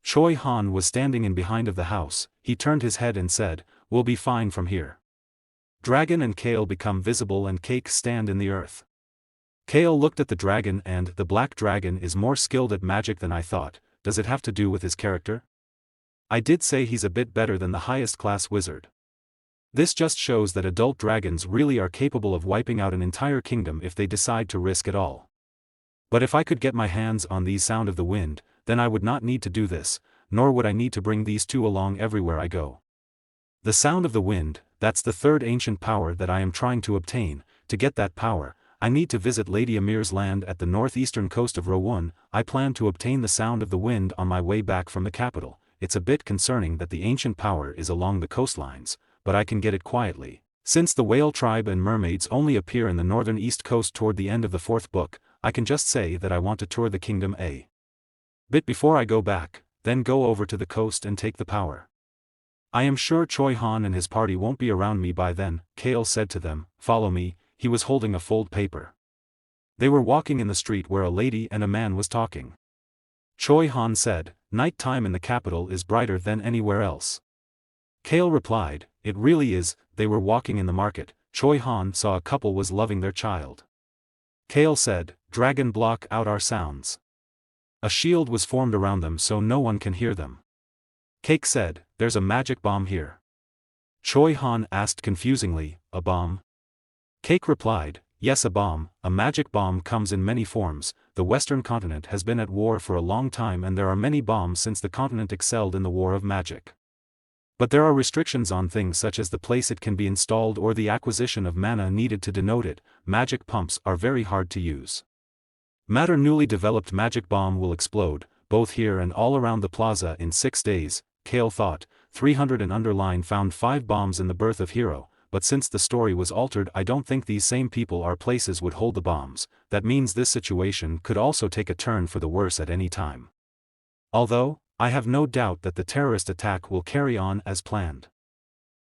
Choi Han was standing in behind of the house. He turned his head and said, "We'll be fine from here." Dragon and Kale become visible and Cake stand in the earth. Kale looked at the dragon and the black dragon is more skilled at magic than I thought. Does it have to do with his character? I did say he's a bit better than the highest class wizard. This just shows that adult dragons really are capable of wiping out an entire kingdom if they decide to risk it all. But if I could get my hands on these Sound of the Wind, then I would not need to do this, nor would I need to bring these two along everywhere I go. The Sound of the Wind, that's the third ancient power that I am trying to obtain. To get that power, I need to visit Lady Amir's land at the northeastern coast of Rowoon. I plan to obtain the Sound of the Wind on my way back from the capital. It's a bit concerning that the ancient power is along the coastlines, but I can get it quietly. Since the whale tribe and mermaids only appear in the northern east coast toward the end of the fourth book, I can just say that I want to tour the kingdom a bit before I go back, then go over to the coast and take the power. I am sure Choi Han and his party won't be around me by then. Kale said to them, "Follow me." He was holding a folded paper. They were walking in the street where a lady and a man was talking. Choi Han said, "Night time in the capital is brighter than anywhere else." Kale replied, "It really is." They were walking in the market. Choi Han saw a couple was loving their child. Kale said, "Dragon, block out our sounds." A shield was formed around them so no one can hear them. Cake said, "There's a magic bomb here." Choi Han asked confusingly, "A bomb?" Cake replied, "Yes, a bomb. A magic bomb comes in many forms. The Western continent has been at war for a long time and there are many bombs since the continent excelled in the war of magic. But there are restrictions on things such as the place it can be installed or the acquisition of mana needed to denote it. Magic pumps are very hard to use. Matter newly developed magic bomb will explode, both here and all around the plaza in 6 days, Kale thought. 300 and underline found 5 bombs in the birth of Hero, but since the story was altered I don't think these same people or places would hold the bombs. That means this situation could also take a turn for the worse at any time. Although, I have no doubt that the terrorist attack will carry on as planned.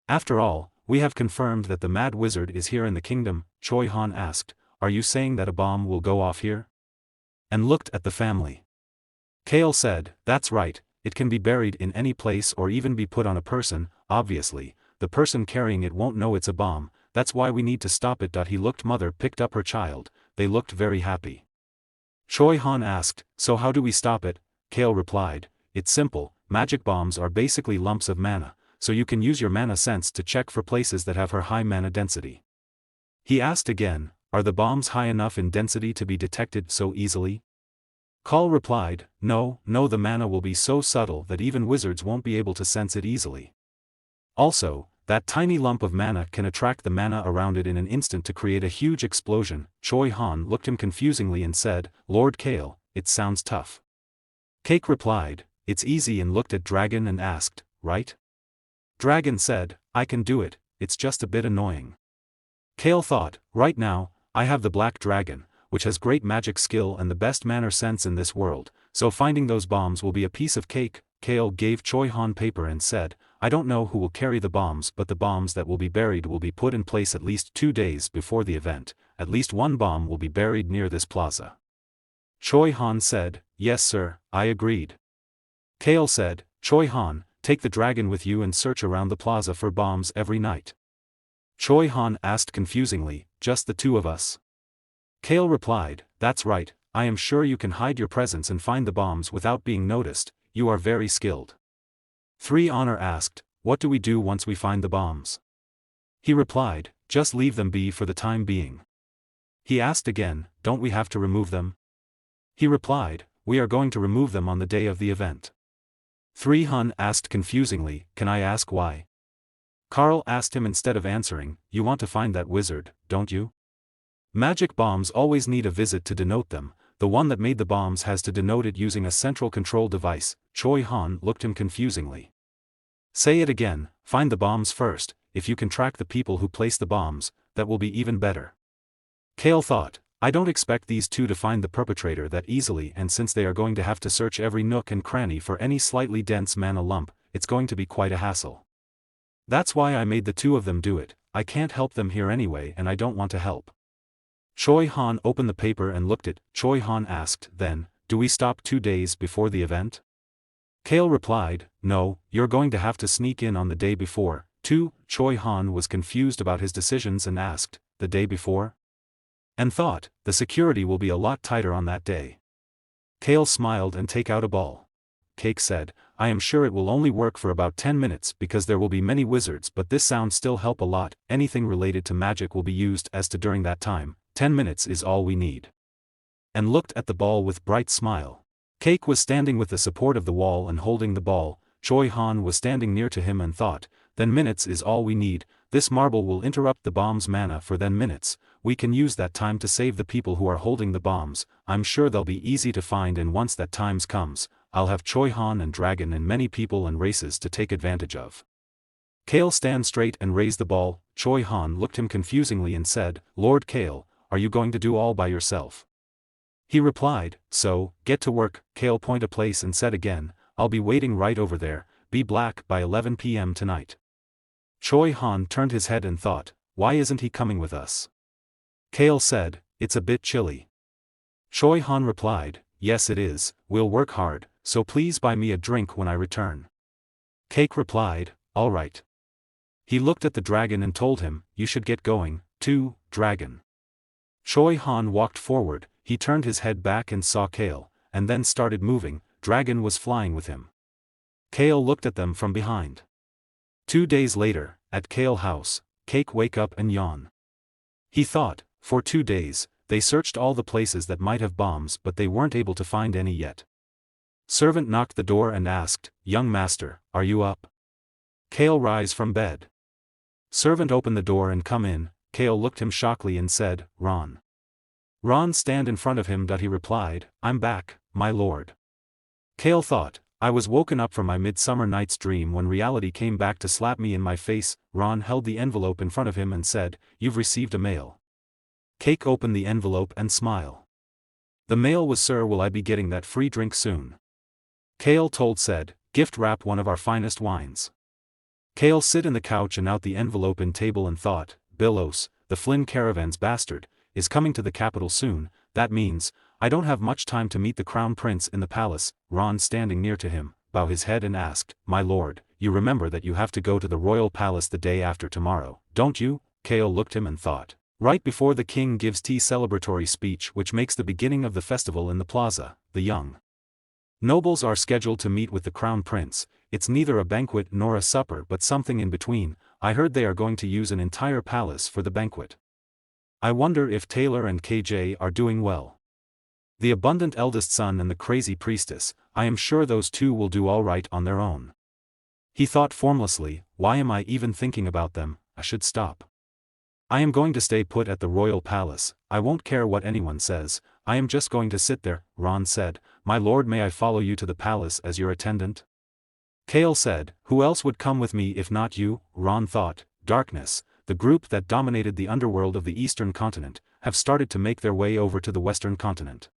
After all, we have confirmed that the Mad Wizard is here in the kingdom. Choi Han asked, "Are you saying that a bomb will go off here?" And looked at the family. Kale said, "That's right, it can be buried in any place or even be put on a person. Obviously, the person carrying it won't know it's a bomb, that's why we need to stop it." He looked. Mother picked up her child. They looked very happy. Choi Han asked, "So how do we stop it?" Kale replied, "It's simple. Magic bombs are basically lumps of mana, so you can use your mana sense to check for places that have her high mana density." He asked again, "Are the bombs high enough in density to be detected so easily?" Call replied, No, the mana will be so subtle that even wizards won't be able to sense it easily. Also, that tiny lump of mana can attract the mana around it in an instant to create a huge explosion." Choi Han looked him confusingly and said, "Lord Kale, it sounds tough." Cake replied, "It's easy," and looked at Dragon and asked, "Right?" Dragon said, "I can do it, it's just a bit annoying." Kale thought, "Right now, I have the Black Dragon, which has great magic skill and the best manner sense in this world, so finding those bombs will be a piece of cake." Kale gave Choi Han paper and said, "I don't know who will carry the bombs, but the bombs that will be buried will be put in place at least 2 days before the event. At least one bomb will be buried near this plaza." Choi Han said, "Yes sir," I agreed. Kale said, "Choi Han, take the dragon with you and search around the plaza for bombs every night." Choi Han asked confusingly, "Just the 2 of us?" Kale replied, "That's right, I am sure you can hide your presence and find the bombs without being noticed, you are very skilled." 3 Honor asked, "What do we do once we find the bombs?" He replied, "Just leave them be for the time being." He asked again, "Don't we have to remove them?" He replied, "We are going to remove them on the day of the event." 3 Hun asked confusingly, "Can I ask why?" Carl asked him instead of answering, "You want to find that wizard, don't you?" Magic bombs always need a visit to denote them. The one that made the bombs has to denote it using a central control device. Choi Han looked him confusingly. "Say it again, find the bombs first. If you can track the people who place the bombs, that will be even better." Kale thought, "I don't expect these 2 to find the perpetrator that easily, and since they are going to have to search every nook and cranny for any slightly dense mana lump, it's going to be quite a hassle. That's why I made the 2 of them do it. I can't help them here anyway and I don't want to help." Choi Han opened the paper and looked at. Choi Han asked, "Then, do we stop 2 days before the event?" Kale replied, no, you're going to have to sneak in on the day before, too. Choi Han was confused about his decisions and asked, the day before? And thought, the security will be a lot tighter on that day. Kale smiled and take out a ball. Cake said, I am sure it will only work for about 10 minutes because there will be many wizards, but this sound still help a lot. Anything related to magic will be used as to during that time. 10 minutes is all we need. And looked at the ball with bright smile. Cake was standing with the support of the wall and holding the ball. Choi Han was standing near to him and thought, then minutes is all we need. This marble will interrupt the bomb's mana for then minutes. We can use that time to save the people who are holding the bombs. I'm sure they'll be easy to find, and once that times comes, I'll have Choi Han and Dragon and many people and races to take advantage of. Kale stand straight and raise the ball. Choi Han looked him confusingly and said, Lord Kale, are you going to do all by yourself? He replied, so, get to work. Kale point a place and said again, I'll be waiting right over there, be black by 11 p.m. tonight. Choi Han turned his head and thought, why isn't he coming with us? Kale said, it's a bit chilly. Choi Han replied, yes it is, we'll work hard, so please buy me a drink when I return. Cake replied, all right. He looked at the dragon and told him, you should get going, too, dragon. Choi Han walked forward, he turned his head back and saw Kale, and then started moving. Dragon was flying with him. Kale looked at them from behind. 2 days later, at Kale house, Cake wake up and yawn. He thought, for 2 days, they searched all the places that might have bombs but they weren't able to find any yet. Servant knocked the door and asked, young master, are you up? Kale rise from bed. Servant opened the door and come in. Kale looked him shockingly and said, Ron. Ron stand in front of him. He replied, I'm back, my lord. Kale thought, I was woken up from my midsummer night's dream when reality came back to slap me in my face. Ron held the envelope in front of him and said, you've received a mail. Cake opened the envelope and smiled. The mail was, sir, will I be getting that free drink soon? Kale told said, gift wrap one of our finest wines. Kale sit in the couch and out the envelope in table and thought, Billos, the Flynn caravan's bastard, is coming to the capital soon. That means, I don't have much time to meet the crown prince in the palace. Ron standing near to him, bowed his head and asked, my lord, you remember that you have to go to the royal palace the day after tomorrow, don't you? Kale looked him and thought, right before the king gives tea celebratory speech which makes the beginning of the festival in the plaza, the young nobles are scheduled to meet with the crown prince. It's neither a banquet nor a supper but something in between. I heard they are going to use an entire palace for the banquet. I wonder if Taylor and KJ are doing well. The abundant eldest son and the crazy priestess, I am sure those two will do all right on their own. He thought formlessly, why am I even thinking about them? I should stop. I am going to stay put at the royal palace. I won't care what anyone says. I am just going to sit there. Ron said, my lord, may I follow you to the palace as your attendant? Kale said, who else would come with me if not you? Ron thought, darkness, the group that dominated the underworld of the eastern continent, have started to make their way over to the western continent.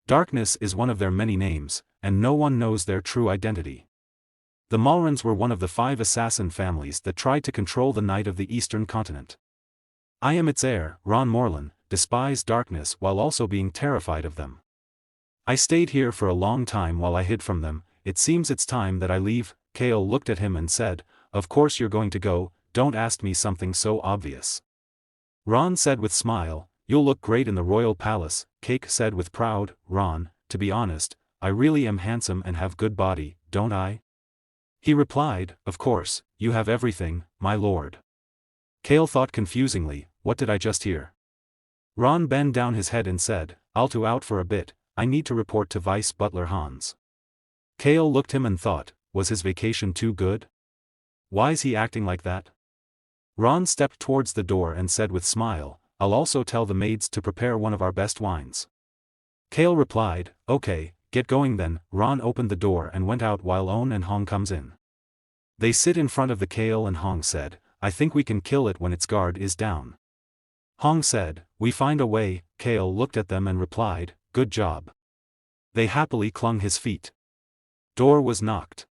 Darkness is one of their many names, and no one knows their true identity. The Malrans were one of the 5 assassin families that tried to control the night of the eastern continent. I am its heir. Ron Morlan despised darkness while also being terrified of them. I stayed here for a long time while I hid from them. It seems it's time that I leave. Kale looked at him and said, of course you're going to go, don't ask me something so obvious. Ron said with smile, you'll look great in the royal palace. Cake said with proud, Ron, to be honest, I really am handsome and have good body, don't I? He replied, of course, you have everything, my lord. Kale thought confusingly, what did I just hear? Ron bent down his head and said, I'll to out for a bit, I need to report to Vice Butler Hans. Kale looked him and thought, was his vacation too good? Why's he acting like that? Ron stepped towards the door and said with smile, I'll also tell the maids to prepare one of our best wines. Kale replied, okay, get going then. Ron opened the door and went out while On and Hong comes in. They sit in front of the Kale and Hong said, I think we can kill it when its guard is down. Hong said, we find a way. Kale looked at them and replied, good job. They happily clung his feet. Door was knocked.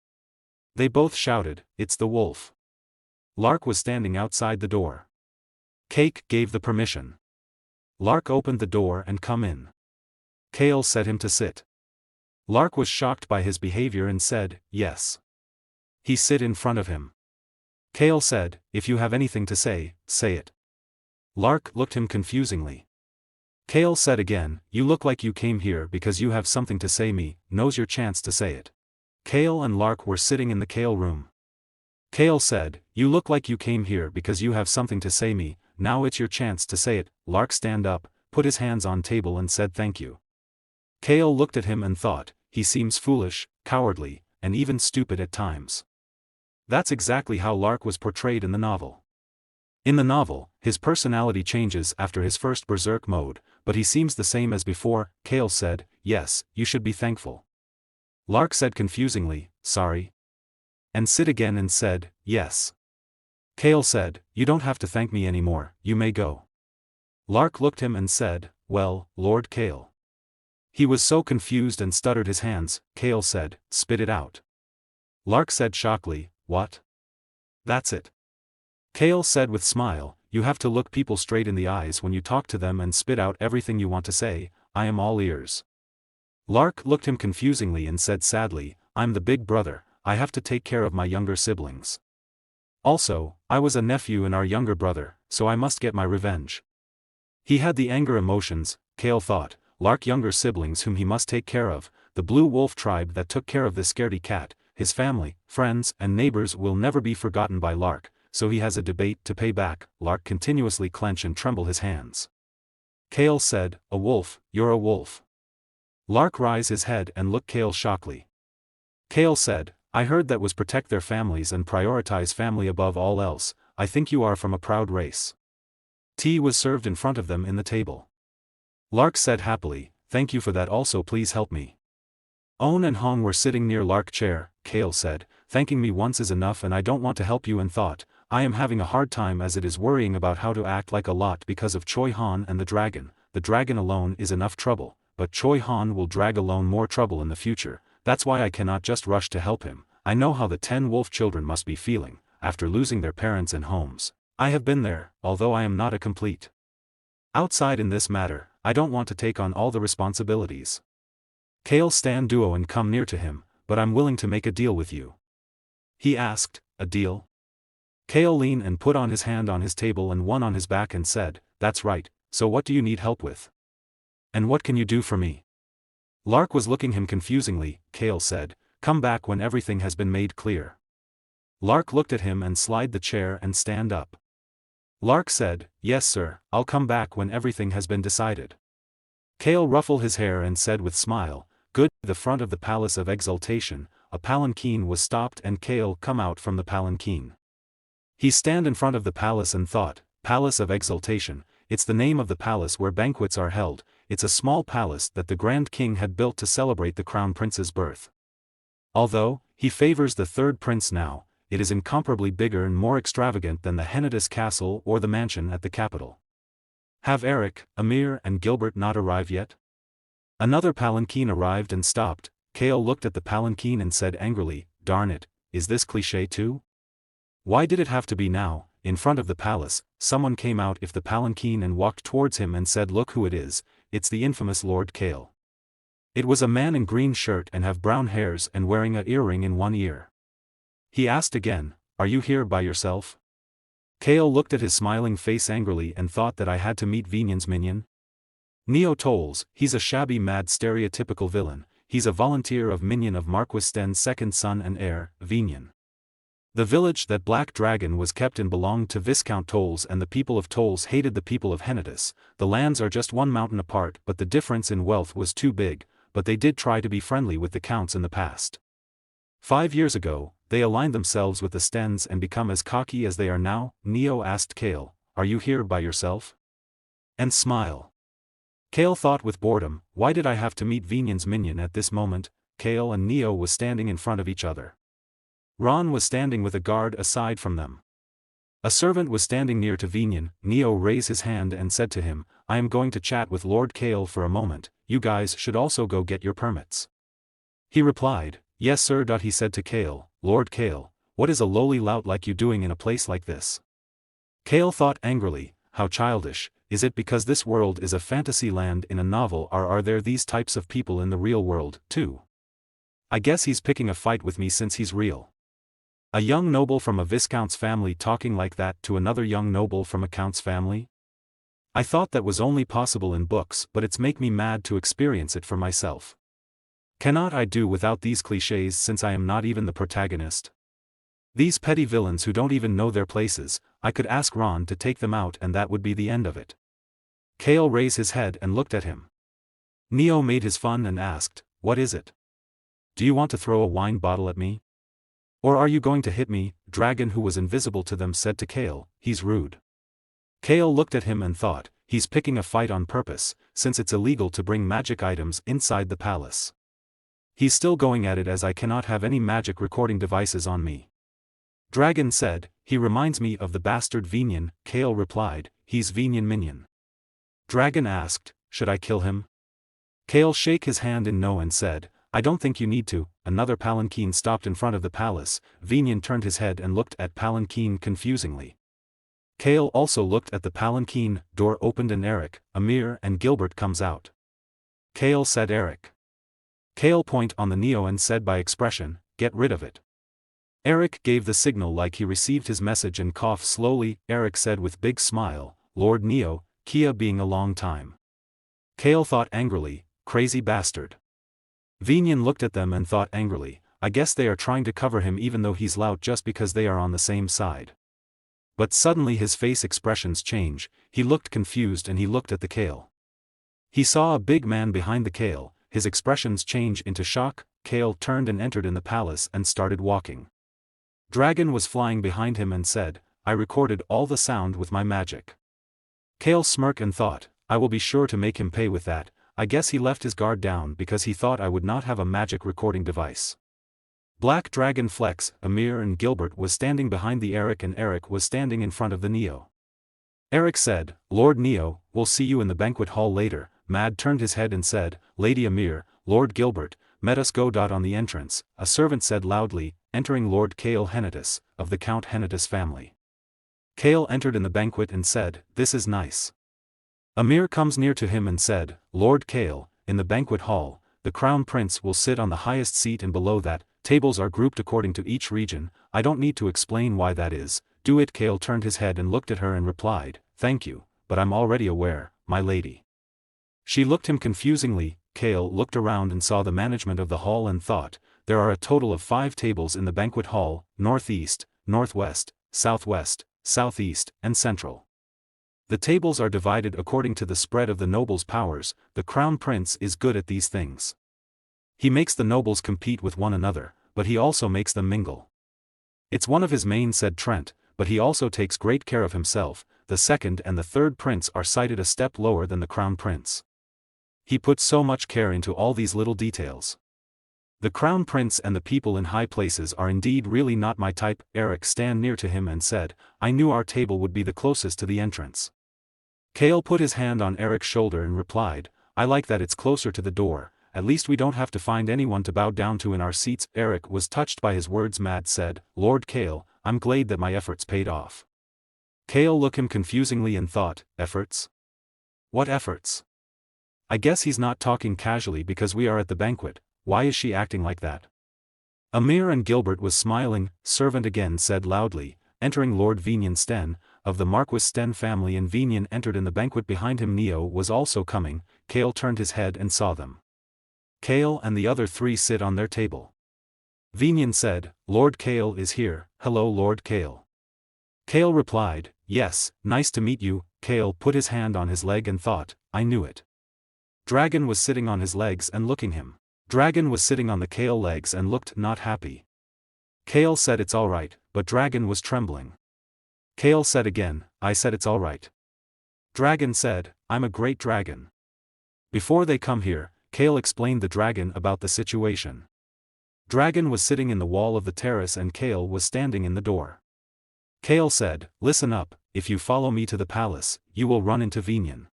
They both shouted, it's the wolf. Lark was standing outside the door. Cake gave the permission. Lark opened the door and come in. Kale set him to sit. Lark was shocked by his behavior and said, yes. He sit in front of him. Kale said, if you have anything to say, say it. Lark looked him confusingly. Kale said again, you look like you came here because you have something to say me, now's your chance to say it. Kale and Lark were sitting in the Kale room. Kale said, you look like you came here because you have something to say me, now it's your chance to say it. Lark stand up, put his hands on table and said thank you. Kale looked at him and thought, he seems foolish, cowardly, and even stupid at times. That's exactly how Lark was portrayed in the novel. In the novel, his personality changes after his first berserk mode, but he seems the same as before. Kale said, yes, you should be thankful. Lark said confusingly, sorry. And sit again and said, yes. Kale said, you don't have to thank me anymore, you may go. Lark looked him and said, well, Lord Kale. He was so confused and stuttered his hands. Kale said, spit it out. Lark said shockingly, what? That's it. Kale said with smile, you have to look people straight in the eyes when you talk to them and spit out everything you want to say, I am all ears. Lark looked him confusingly and said sadly, I'm the big brother, I have to take care of my younger siblings. Also, I was a nephew in our younger brother, so I must get my revenge. He had the anger emotions, Kale thought, Lark younger siblings whom he must take care of, the blue wolf tribe that took care of the scaredy cat, his family, friends and neighbors will never be forgotten by Lark, so he has a debate to pay back. Lark continuously clench and tremble his hands. Kale said, a wolf, you're a wolf. Lark rise his head and look Kale shockingly. Kale said, I heard that was protect their families and prioritize family above all else, I think you are from a proud race. Tea was served in front of them in the table. Lark said happily, thank you for that also please help me. Own and Hong were sitting near Lark chair. Kale said, thanking me once is enough and I don't want to help you and thought, I am having a hard time as it is worrying about how to act like a lot because of Choi Han and the dragon alone is enough trouble, but Choi Han will drag alone more trouble in the future, that's why I cannot just rush to help him, I know how the 10 wolf children must be feeling, after losing their parents and homes, I have been there, although I am not a complete outside in this matter, I don't want to take on all the responsibilities. Kale stand duo and come near to him, but I'm willing to make a deal with you. He asked, a deal? Kale leaned and put on his hand on his table and one on his back and said, that's right, so what do you need help with? And what can you do for me? Lark was looking him confusingly. Kale said, come back when everything has been made clear. Lark looked at him and slide the chair and stand up. Lark said, yes sir, I'll come back when everything has been decided. Kale ruffled his hair and said with smile, good. The front of the Palace of Exaltation, a palanquin was stopped and Kale come out from the palanquin. He stand in front of the palace and thought, Palace of Exaltation, it's the name of the palace where banquets are held, it's a small palace that the Grand King had built to celebrate the Crown Prince's birth. Although, he favors the third prince now, it is incomparably bigger and more extravagant than the Hennidas Castle or the mansion at the capital. Have Eric, Amir and Gilbert not arrived yet? Another palanquin arrived and stopped. Kale looked at the palanquin and said angrily, darn it, is this cliché too? Why did it have to be now? In front of the palace, someone came out of the palanquin and walked towards him and said look who it is, it's the infamous Lord Kale. It was a man in green shirt and have brown hairs and wearing a earring in one ear. He asked again, are you here by yourself? Kale looked at his smiling face angrily and thought that I had to meet Vinyan's minion. Neo tolls, he's a shabby mad stereotypical villain, he's a volunteer of minion of Marquis Sten's second son and heir, Vinyan. The village that Black Dragon was kept in belonged to Viscount Tolls and the people of Tolls hated the people of Hennidas. The lands are just one mountain apart but the difference in wealth was too big, but they did try to be friendly with the counts in the past. 5 years ago, they aligned themselves with the Stens and become as cocky as they are now. Neo asked Kale, are you here by yourself? And smile. Kale thought with boredom, why did I have to meet Vinyan's minion at this moment? Kale and Neo was standing in front of each other. Ron was standing with a guard aside from them. A servant was standing near to Vinyan. Neo raised his hand and said to him, I am going to chat with Lord Kale for a moment, you guys should also go get your permits. He replied, yes sir. He said to Kale, Lord Kale, what is a lowly lout like you doing in a place like this? Kale thought angrily, how childish, is it because this world is a fantasy land in a novel or are there these types of people in the real world, too? I guess he's picking a fight with me since he's real. A young noble from a viscount's family talking like that to another young noble from a count's family? I thought that was only possible in books, but it's make me mad to experience it for myself. Cannot I do without these clichés since I am not even the protagonist? These petty villains who don't even know their places, I could ask Ron to take them out and that would be the end of it. Kale raised his head and looked at him. Neo made his fun and asked, "What is it? Do you want to throw a wine bottle at me? Or are you going to hit me?" Dragon, who was invisible to them, said to Kale, "He's rude." Kale looked at him and thought, he's picking a fight on purpose, since it's illegal to bring magic items inside the palace. He's still going at it as I cannot have any magic recording devices on me. Dragon said, "He reminds me of the bastard Vinian." Kale replied, "He's Vinian minion." Dragon asked, "Should I kill him?" Kale shook his hand in no and said, "I don't think you need to." Another palanquin stopped in front of the palace. Vinian turned his head and looked at palanquin confusingly. Kale also looked at the palanquin. Door opened and Eric, Amir and Gilbert comes out. Kale said Eric. Kale point on the Neo and said by expression, "Get rid of it." Eric gave the signal like he received his message and coughed slowly. Eric said with big smile, "Lord Neo, Kia being a long time." Kale thought angrily, "Crazy bastard." Vinian looked at them and thought angrily, "I guess they are trying to cover him even though he's loud just because they are on the same side." But suddenly his face expressions change, he looked confused and he looked at the Kale. He saw a big man behind the Kale, his expressions change into shock. Kale turned and entered in the palace and started walking. Dragon was flying behind him and said, "I recorded all the sound with my magic." Kale smirked and thought, "I will be sure to make him pay with that." I guess he left his guard down because he thought I would not have a magic recording device. Black Dragon Flex, Amir and Gilbert was standing behind the Eric and Eric was standing in front of the Neo. Eric said, "Lord Neo, we'll see you in the banquet hall later." Mad turned his head and said, "Lady Amir, Lord Gilbert, met us go. On the entrance, a servant said loudly, entering Lord Kale Henitus, of the Count Henitus family. Kale entered in the banquet and said, "This is nice." Amir comes near to him and said, "Lord Kale, in the banquet hall, the crown prince will sit on the highest seat and below that, tables are grouped according to each region. I don't need to explain why that is, do it?" Kale turned his head and looked at her and replied, "Thank you, but I'm already aware, my lady." She looked him confusingly. Kale looked around and saw the management of the hall and thought, there are a total of 5 tables in the banquet hall, northeast, northwest, southwest, southeast, and central. The tables are divided according to the spread of the nobles' powers. The crown prince is good at these things. He makes the nobles compete with one another, but he also makes them mingle. It's one of his main, said Trent, but he also takes great care of himself. The second and the third prince are cited a step lower than the crown prince. He puts so much care into all these little details. The crown prince and the people in high places are indeed really not my type. Eric stand near to him and said, "I knew our table would be the closest to the entrance." Kale put his hand on Eric's shoulder and replied, "I like that it's closer to the door, at least we don't have to find anyone to bow down to in our seats." Eric was touched by his words. Mad said, "Lord Kale, I'm glad that my efforts paid off." Kale looked him confusingly and thought, "Efforts? What efforts? I guess he's not talking casually because we are at the banquet. Why is she acting like that?" Amir and Gilbert was smiling. Servant again said loudly, entering Lord Vinian Sten, of the Marquis Sten family, and Vinian entered in the banquet behind him. Neo was also coming. Kale turned his head and saw them. Kale and the other 3 sit on their table. Vinian said, "Lord Kale is here." "Hello Lord Kale." Kale replied, "Yes, nice to meet you." Kale put his hand on his leg and thought, "I knew it." Dragon was sitting on his legs and looking him. Dragon was sitting on the Kale legs and looked not happy. Kale said it's alright, but Dragon was trembling. Kale said again, "I said it's alright." Dragon said, "I'm a great dragon." Before they come here, Kale explained the dragon about the situation. Dragon was sitting in the wall of the terrace and Kale was standing in the door. Kale said, "Listen up, if you follow me to the palace, you will run into Vinian.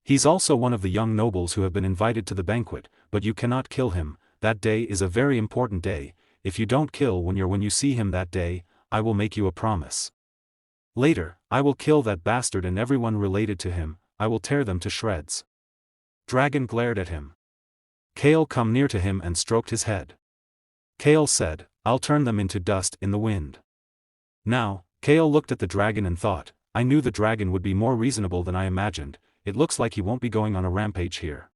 He's also one of the young nobles who have been invited to the banquet, but you cannot kill him. That day is a very important day. If you don't kill when you see him that day, I will make you a promise. Later, I will kill that bastard and everyone related to him. I will tear them to shreds." Dragon glared at him. Kale come near to him and stroked his head. Kale said, I'll turn them into dust in the wind. Now, Kale looked at the dragon and thought, I knew the dragon would be more reasonable than I imagined. It looks like he won't be going on a rampage here.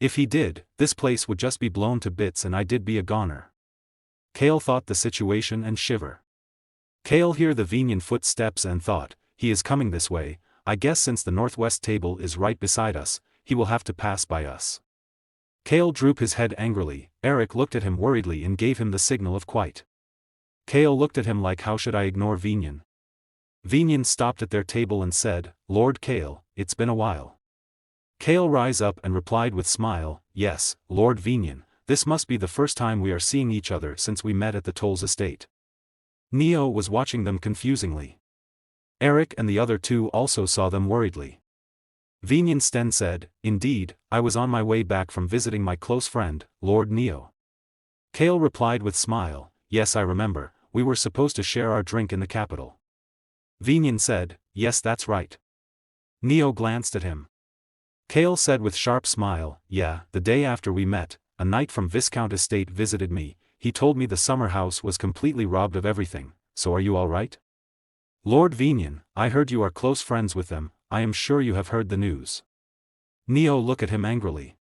If he did, this place would just be blown to bits and I'd be a goner. Kale thought the situation and shiver. Kale heard the Venian footsteps and thought, he is coming this way. I guess since the northwest table is right beside us, he will have to pass by us. Kale drooped his head angrily. Eric looked at him worriedly and gave him the signal of quite. Kale looked at him like, how should I ignore Venian? Venian stopped at their table and said, Lord Kale, it's been a while. Kale rise up and replied with smile, yes, Lord Venian, this must be the first time we are seeing each other since we met at the Toll's estate. Neo was watching them confusingly. Eric and the other two also saw them worriedly. Venian Sten said, indeed, I was on my way back from visiting my close friend, Lord Neo. Kale replied with smile, yes I remember, we were supposed to share our drink in the capital. Venian said, yes that's right. Neo glanced at him. Kale said with sharp smile, yeah, the day after we met, a knight from Viscount Estate visited me. He told me the summer house was completely robbed of everything, so are you all right? Lord Venian, I heard you are close friends with them, I am sure you have heard the news. Neo looked at him angrily.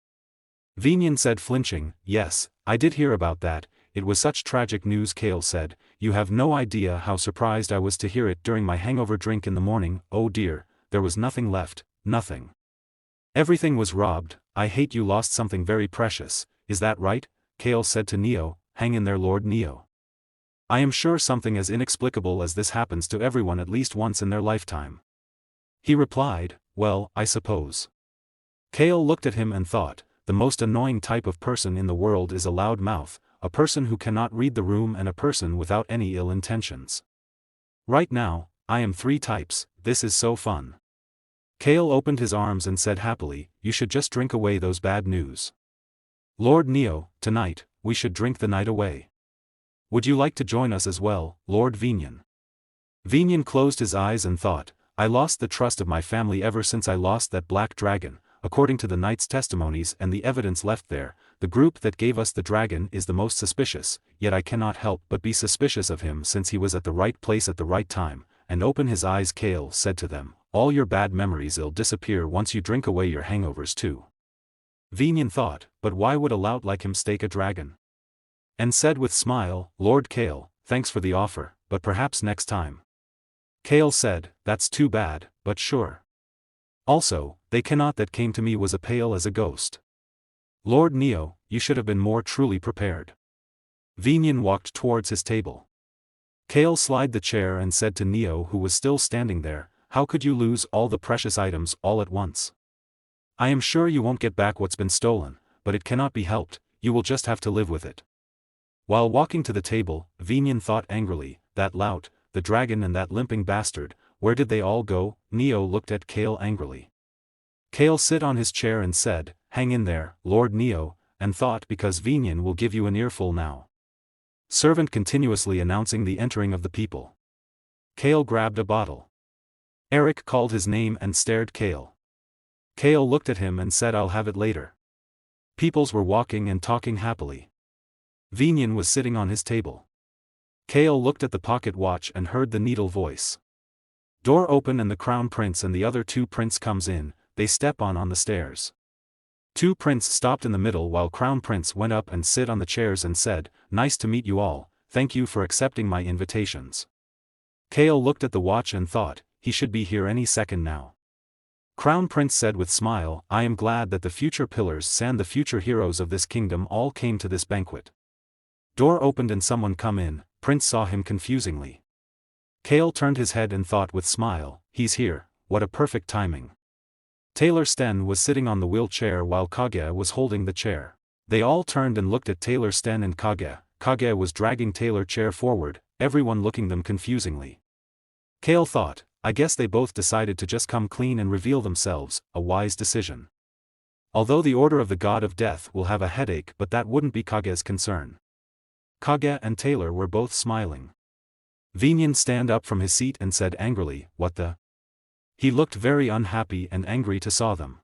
Venian said flinching, yes, I did hear about that, it was such tragic news. Kale said, you have no idea how surprised I was to hear it during my hangover drink in the morning. Oh dear, there was nothing left, nothing. Everything was robbed. I hate you lost something very precious, is that right? Kale said to Neo, hang in there Lord Neo. I am sure something as inexplicable as this happens to everyone at least once in their lifetime. He replied, well, I suppose. Kale looked at him and thought, the most annoying type of person in the world is a loud mouth, a person who cannot read the room and a person without any ill intentions. Right now, I am three types, this is so fun. Kale opened his arms and said happily, you should just drink away those bad news. Lord Neo, tonight, we should drink the night away. Would you like to join us as well, Lord Venian? Venian closed his eyes and thought, I lost the trust of my family ever since I lost that black dragon. According to the knight's testimonies and the evidence left there, the group that gave us the dragon is the most suspicious, yet I cannot help but be suspicious of him since he was at the right place at the right time, and open his eyes. Kale said to them, all your bad memories will disappear once you drink away your hangovers too. Venian thought, but why would a lout like him stake a dragon? And said with smile, Lord Kale, thanks for the offer, but perhaps next time. Kale said, that's too bad, but sure. Also, they cannot that came to me was as pale as a ghost. Lord Neo, you should have been more truly prepared. Venian walked towards his table. Kale slid the chair and said to Neo who was still standing there, how could you lose all the precious items all at once? I am sure you won't get back what's been stolen, but it cannot be helped, you will just have to live with it. While walking to the table, Venian thought angrily, that lout, the dragon and that limping bastard, where did they all go? Neo looked at Kale angrily. Kale sit on his chair and said, hang in there, Lord Neo, and thought because Venian will give you an earful now. Servant continuously announcing the entering of the people. Kale grabbed a bottle. Eric called his name and stared Kale. Kale looked at him and said I'll have it later. Peoples were walking and talking happily. Venian was sitting on his table. Kale looked at the pocket watch and heard the needle voice. Door open and the crown prince and the other two prince comes in, they step on the stairs. Two prince stopped in the middle while crown prince went up and sit on the chairs and said, nice to meet you all, thank you for accepting my invitations. Kale looked at the watch and thought, he should be here any second now. Crown Prince said with smile, I am glad that the future pillars and the future heroes of this kingdom all came to this banquet. Door opened and someone come in, Prince saw him confusingly. Kale turned his head and thought with smile, he's here, what a perfect timing. Taylor Sten was sitting on the wheelchair while Kage was holding the chair. They all turned and looked at Taylor Sten and Kage. Kage was dragging Taylor chair forward, everyone looking them confusingly. Kale thought, I guess they both decided to just come clean and reveal themselves, a wise decision. Although the Order of the God of Death will have a headache, but that wouldn't be Kage's concern. Kage and Taylor were both smiling. Venian stand up from his seat and said angrily, what the? He looked very unhappy and angry to saw them.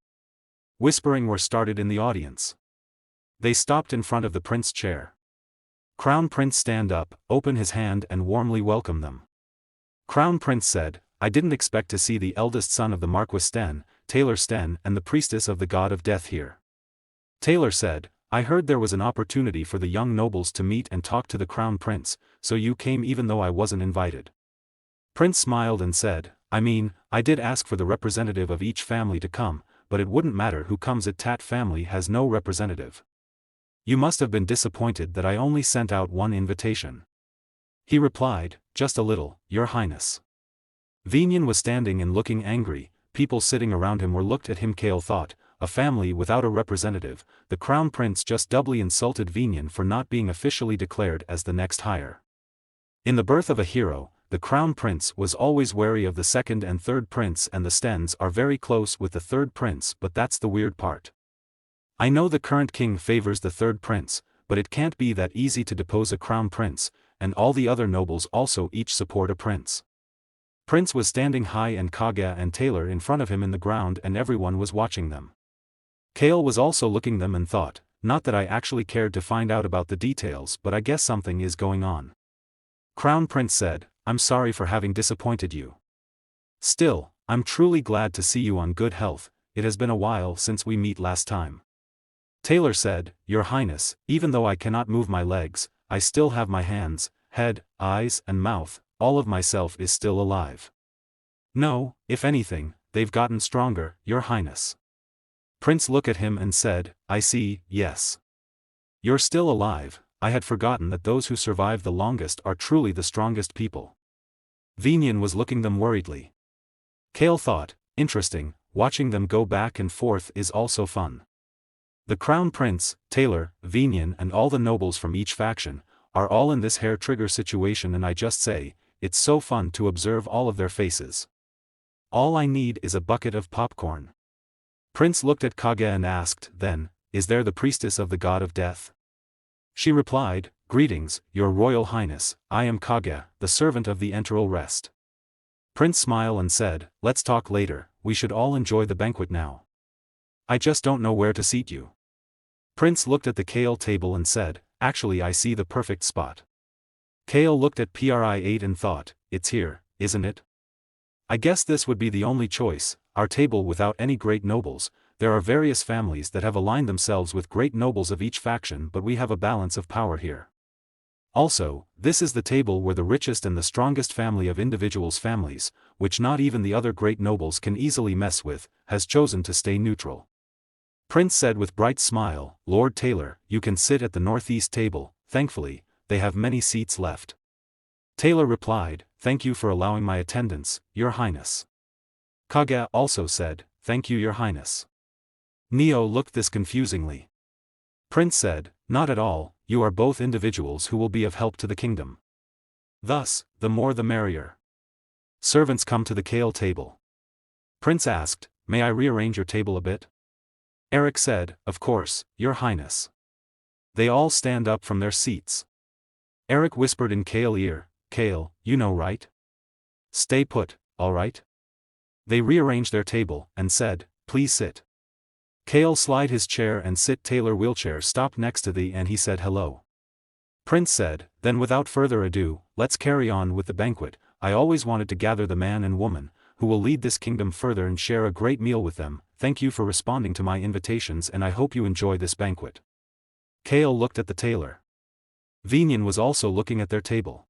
Whispering were started in the audience. They stopped in front of the prince's chair. Crown Prince stand up, open his hand and warmly welcome them. Crown Prince said, I didn't expect to see the eldest son of the Marquis Sten, Taylor Sten and the priestess of the god of death here. Taylor said, I heard there was an opportunity for the young nobles to meet and talk to the Crown Prince, so you came even though I wasn't invited. Prince smiled and said, I mean, I did ask for the representative of each family to come, but it wouldn't matter who comes, it Tat family has no representative. You must have been disappointed that I only sent out one invitation. He replied, just a little, Your Highness. Vinyan was standing and looking angry, people sitting around him were looked at him. Kale thought, a family without a representative, the Crown Prince just doubly insulted Vinyan for not being officially declared as the next hire. In the birth of a hero, the Crown Prince was always wary of the second and third prince, and the Stens are very close with the third prince, but that's the weird part. I know the current king favors the third prince, but it can't be that easy to depose a Crown Prince, and all the other nobles also each support a prince. Prince was standing high and Kaga and Taylor in front of him in the ground and everyone was watching them. Kale was also looking them and thought, not that I actually cared to find out about the details, but I guess something is going on. Crown Prince said, I'm sorry for having disappointed you. Still, I'm truly glad to see you on good health, it has been a while since we meet last time. Taylor said, Your Highness, even though I cannot move my legs, I still have my hands, head, eyes and mouth, all of myself is still alive. No, if anything, they've gotten stronger, Your Highness. Prince looked at him and said, I see, yes. You're still alive, I had forgotten that those who survive the longest are truly the strongest people. Vinyan was looking them worriedly. Kale thought, interesting, watching them go back and forth is also fun. The Crown Prince, Taylor, Vinyan and all the nobles from each faction, are all in this hair-trigger situation and I just say, it's so fun to observe all of their faces. All I need is a bucket of popcorn. Prince looked at Kaga and asked, then, is there the priestess of the god of death? She replied, Greetings, Your Royal Highness, I am Kaga, the servant of the Enteral Rest. Prince smiled and said, let's talk later, we should all enjoy the banquet now. I just don't know where to seat you. Prince looked at the Kale table and said, actually I see the perfect spot. Kale looked at Pri8 and thought, it's here, isn't it? I guess this would be the only choice, our table without any great nobles. There are various families that have aligned themselves with great nobles of each faction, but we have a balance of power here. Also, this is the table where the richest and the strongest family of individuals' families, which not even the other great nobles can easily mess with, has chosen to stay neutral. Prince said with bright smile, Lord Taylor, you can sit at the northeast table, thankfully, they have many seats left. Taylor replied, thank you for allowing my attendance, Your Highness. Kaga also said, thank you Your Highness. Neo looked this confusingly. Prince said, not at all, you are both individuals who will be of help to the kingdom. Thus, the more the merrier. Servants come to the Kale table. Prince asked, may I rearrange your table a bit? Eric said, of course, Your Highness. They all stand up from their seats. Eric whispered in Kale's ear, Kale, you know right? Stay put, all right? They rearranged their table, and said, please sit. Kale slide his chair and sit. Taylor wheelchair stopped next to the and he said hello. Prince said, then without further ado, let's carry on with the banquet. I always wanted to gather the man and woman, who will lead this kingdom further and share a great meal with them. Thank you for responding to my invitations and I hope you enjoy this banquet. Kale looked at the tailor. Vinyan was also looking at their table.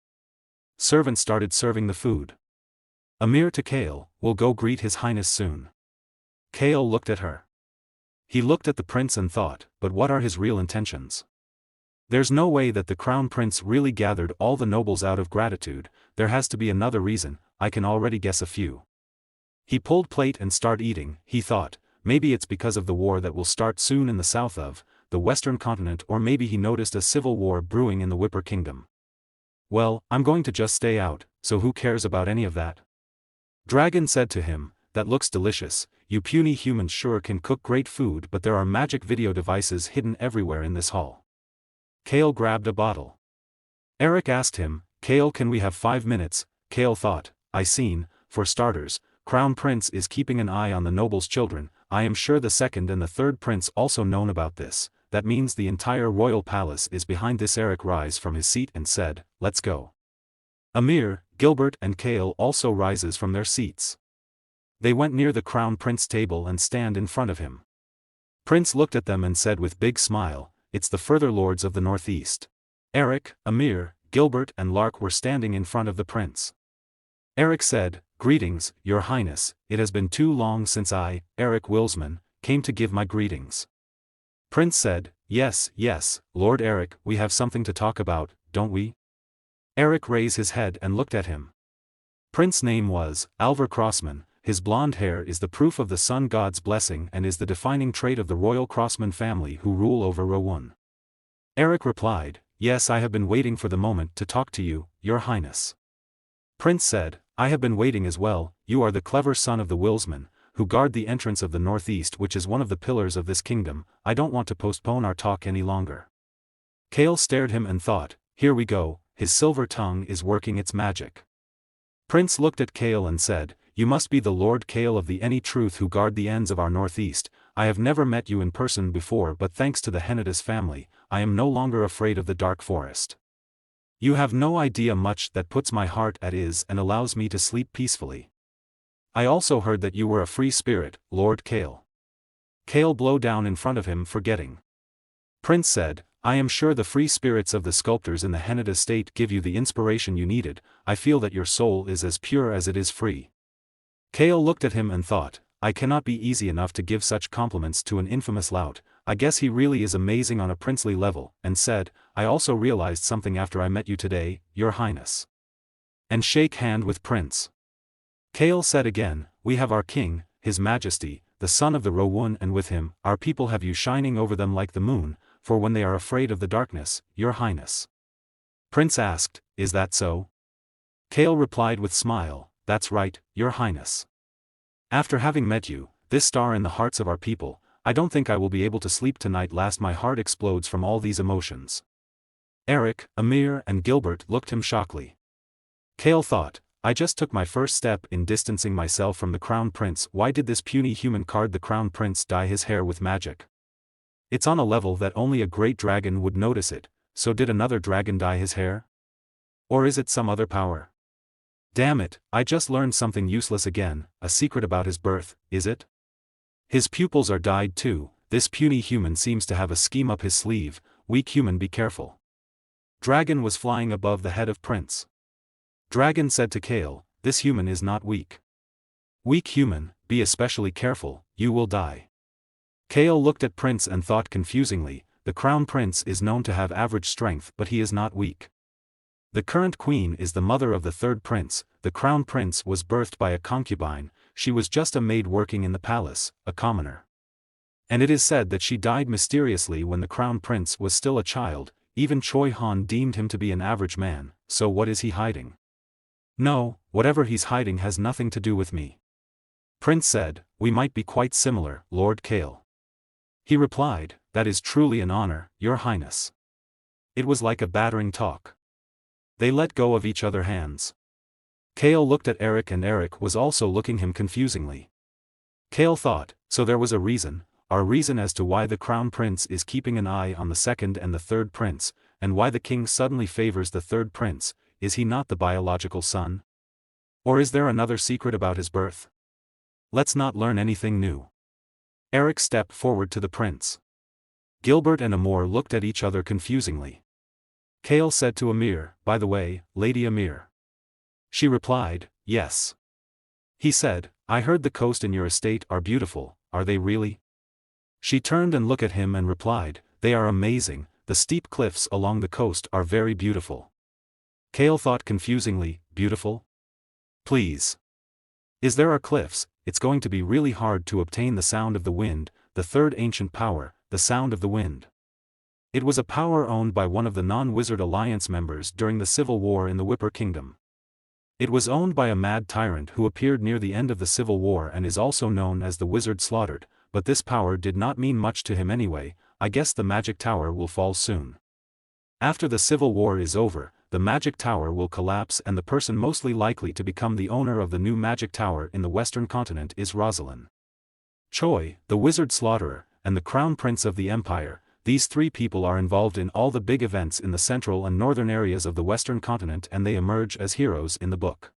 Servants started serving the food. Amir to Kale, we'll go greet His Highness soon. Kale looked at her. He looked at the prince and thought, but what are his real intentions? There's no way that the crown prince really gathered all the nobles out of gratitude, there has to be another reason, I can already guess a few. He pulled plate and started eating. He thought, maybe it's because of the war that will start soon in the south of the western continent, or maybe he noticed a civil war brewing in the Whipper Kingdom. Well, I'm going to just stay out, so who cares about any of that? Dragon said to him, that looks delicious, you puny humans sure can cook great food, but there are magic video devices hidden everywhere in this hall. Kale grabbed a bottle. Eric asked him, Kale, can we have 5 minutes? Kale thought, I seen, for starters, Crown Prince is keeping an eye on the noble's children, I am sure the second and the third prince also known about this, that means the entire royal palace is behind this. Eric rise from his seat and said, let's go. Amir, Gilbert and Kale also rises from their seats. They went near the crown prince table and stand in front of him. Prince looked at them and said with big smile, it's the further lords of the northeast. Eric, Amir, Gilbert and Lark were standing in front of the prince. Eric said, greetings, your highness, it has been too long since I, Eric Wilsman, came to give my greetings. Prince said, yes, Lord Eric, we have something to talk about, don't we? Eric raised his head and looked at him. Prince's name was Alvar Crossman. His blonde hair is the proof of the sun god's blessing and is the defining trait of the royal Crossman family who rule over Rowoon. Eric replied, yes, I have been waiting for the moment to talk to you, your highness. Prince said, I have been waiting as well. You are the clever son of the Wilsman, who guard the entrance of the northeast, which is one of the pillars of this kingdom. I don't want to postpone our talk any longer. Kale stared him and thought, here we go, his silver tongue is working its magic. Prince looked at Kale and said, you must be the Lord Kale of the Any Truth who guard the ends of our northeast. I have never met you in person before, but thanks to the Hennidas family, I am no longer afraid of the dark forest. You have no idea much that puts my heart at ease and allows me to sleep peacefully. I also heard that you were a free spirit, Lord Kale. Kale blew down in front of him, forgetting. Prince said, I am sure the free spirits of the sculptors in the Hennidas state give you the inspiration you needed. I feel that your soul is as pure as it is free. Kale looked at him and thought, I cannot be easy enough to give such compliments to an infamous lout. I guess he really is amazing on a princely level, and said, I also realized something after I met you today, your highness. And shake hand with Prince. Kale said again, we have our king, his majesty, the son of the Rowoon, and with him, our people have you shining over them like the moon, for when they are afraid of the darkness, your highness. Prince asked, is that so? Kale replied with smile, that's right, your highness. After having met you, this star in the hearts of our people, I don't think I will be able to sleep tonight. Last my heart explodes from all these emotions. Eric, Amir and Gilbert looked him shockingly. Kale thought, I just took my first step in distancing myself from the crown prince. Why did this puny human card the crown prince dye his hair with magic? It's on a level that only a great dragon would notice it, so did another dragon dye his hair? Or is it some other power? Damn it, I just learned something useless again. A secret about his birth, is it? His pupils are dyed too. This puny human seems to have a scheme up his sleeve. Weak human, be careful. Dragon was flying above the head of Prince. Dragon said to Kale, this human is not weak. Weak human, be especially careful, you will die. Kale looked at Prince and thought confusingly, the crown prince is known to have average strength, but he is not weak. The current queen is the mother of the third prince. The crown prince was birthed by a concubine. She was just a maid working in the palace, a commoner. And it is said that she died mysteriously when the crown prince was still a child. Even Choi Han deemed him to be an average man, so what is he hiding? No, whatever he's hiding has nothing to do with me. Prince said, we might be quite similar, Lord Kale. He replied, that is truly an honor, your highness. It was like a battering talk. They let go of each other's hands. Kale looked at Eric and Eric was also looking him confusingly. Kale thought, so there was a reason, our reason as to why the crown prince is keeping an eye on the second and the third prince, and why the king suddenly favors the third prince. Is he not the biological son? Or is there another secret about his birth? Let's not learn anything new. Eric stepped forward to the prince. Gilbert and Amor looked at each other confusingly. Kale said to Amir, by the way, Lady Amir. She replied, yes. He said, I heard the coast in your estate are beautiful, are they really? She turned and looked at him and replied, they are amazing, the steep cliffs along the coast are very beautiful. Kale thought confusingly, beautiful? Please. Is there are cliffs, it's going to be really hard to obtain the sound of the wind, the third ancient power, the sound of the wind. It was a power owned by one of the non-Wizard Alliance members during the Civil War in the Whipper Kingdom. It was owned by a mad tyrant who appeared near the end of the Civil War and is also known as the Wizard Slaughtered, but this power did not mean much to him anyway. I guess the magic tower will fall soon. After the Civil War is over, the magic tower will collapse and the person mostly likely to become the owner of the new magic tower in the western continent is Rosalind Choi, the Wizard Slaughterer, and the Crown Prince of the Empire. these three people are involved in all the big events in the central and northern areas of the Western continent, and they emerge as heroes in the book.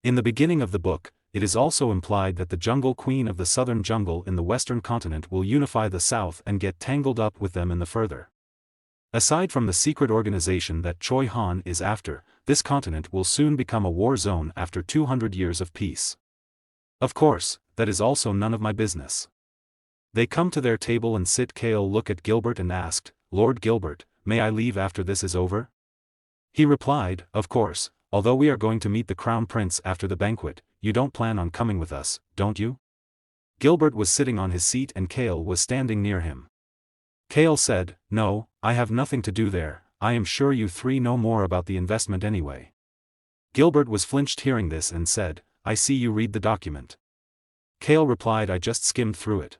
In the beginning of the book, it is also implied that the jungle queen of the southern jungle in the Western continent will unify the South and get tangled up with them in the further. Aside from the secret organization that Choi Han is after, this continent will soon become a war zone after 200 years of peace. Of course, that is also none of my business. They come to their table and sit. Kale looked at Gilbert and asked, Lord Gilbert, may I leave after this is over? He replied, of course, although we are going to meet the crown prince after the banquet, you don't plan on coming with us, don't you? Gilbert was sitting on his seat and Kale was standing near him. Kale said, no, I have nothing to do there, I am sure you three know more about the investment anyway. Gilbert was flinched hearing this and said, I see you read the document. Kale replied, I just skimmed through it.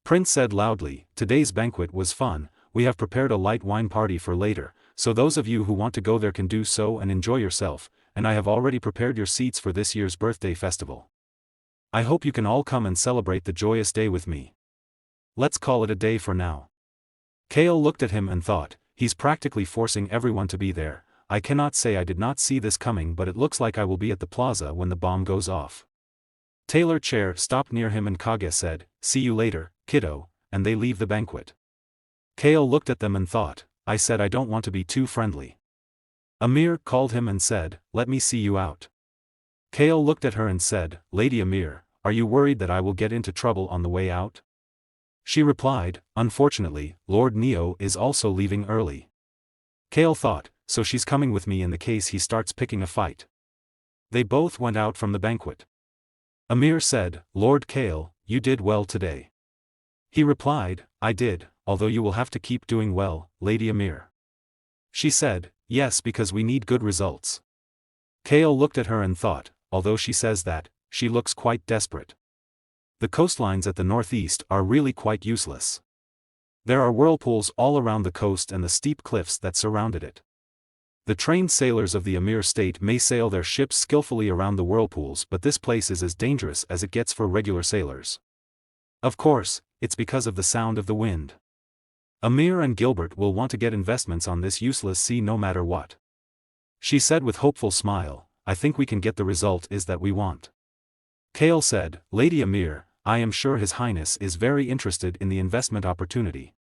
Prince said loudly, today's banquet was fun, we have prepared a light wine party for later, so those of you who want to go there can do so and enjoy yourself, and I have already prepared your seats for this year's birthday festival. I hope you can all come and celebrate the joyous day with me. Let's call it a day for now. Kale looked at him and thought, he's practically forcing everyone to be there. I cannot say I did not see this coming, but it looks like I will be at the plaza when the bomb goes off. Taylor Chair stopped near him and Kage said, see you later, kiddo, and they leave the banquet. Kale looked at them and thought, I said I don't want to be too friendly. Amir called him and said, let me see you out. Kale looked at her and said, Lady Amir, are you worried that I will get into trouble on the way out? She replied, unfortunately, Lord Neo is also leaving early. Kale thought, so she's coming with me in the case he starts picking a fight. They both went out from the banquet. Amir said, Lord Kale, you did well today. He replied, I did, although you will have to keep doing well, Lady Amir. She said, yes, because we need good results. Kale looked at her and thought, although she says that, she looks quite desperate. The coastlines at the northeast are really quite useless. There are whirlpools all around the coast and the steep cliffs that surrounded it. The trained sailors of the Amir state may sail their ships skillfully around the whirlpools, but this place is as dangerous as it gets for regular sailors. Of course, it's because of the sound of the wind. Amir and Gilbert will want to get investments on this useless sea no matter what. She said with hopeful smile, I think we can get the result is that we want. Kale said, Lady Amir, I am sure His Highness is very interested in the investment opportunity.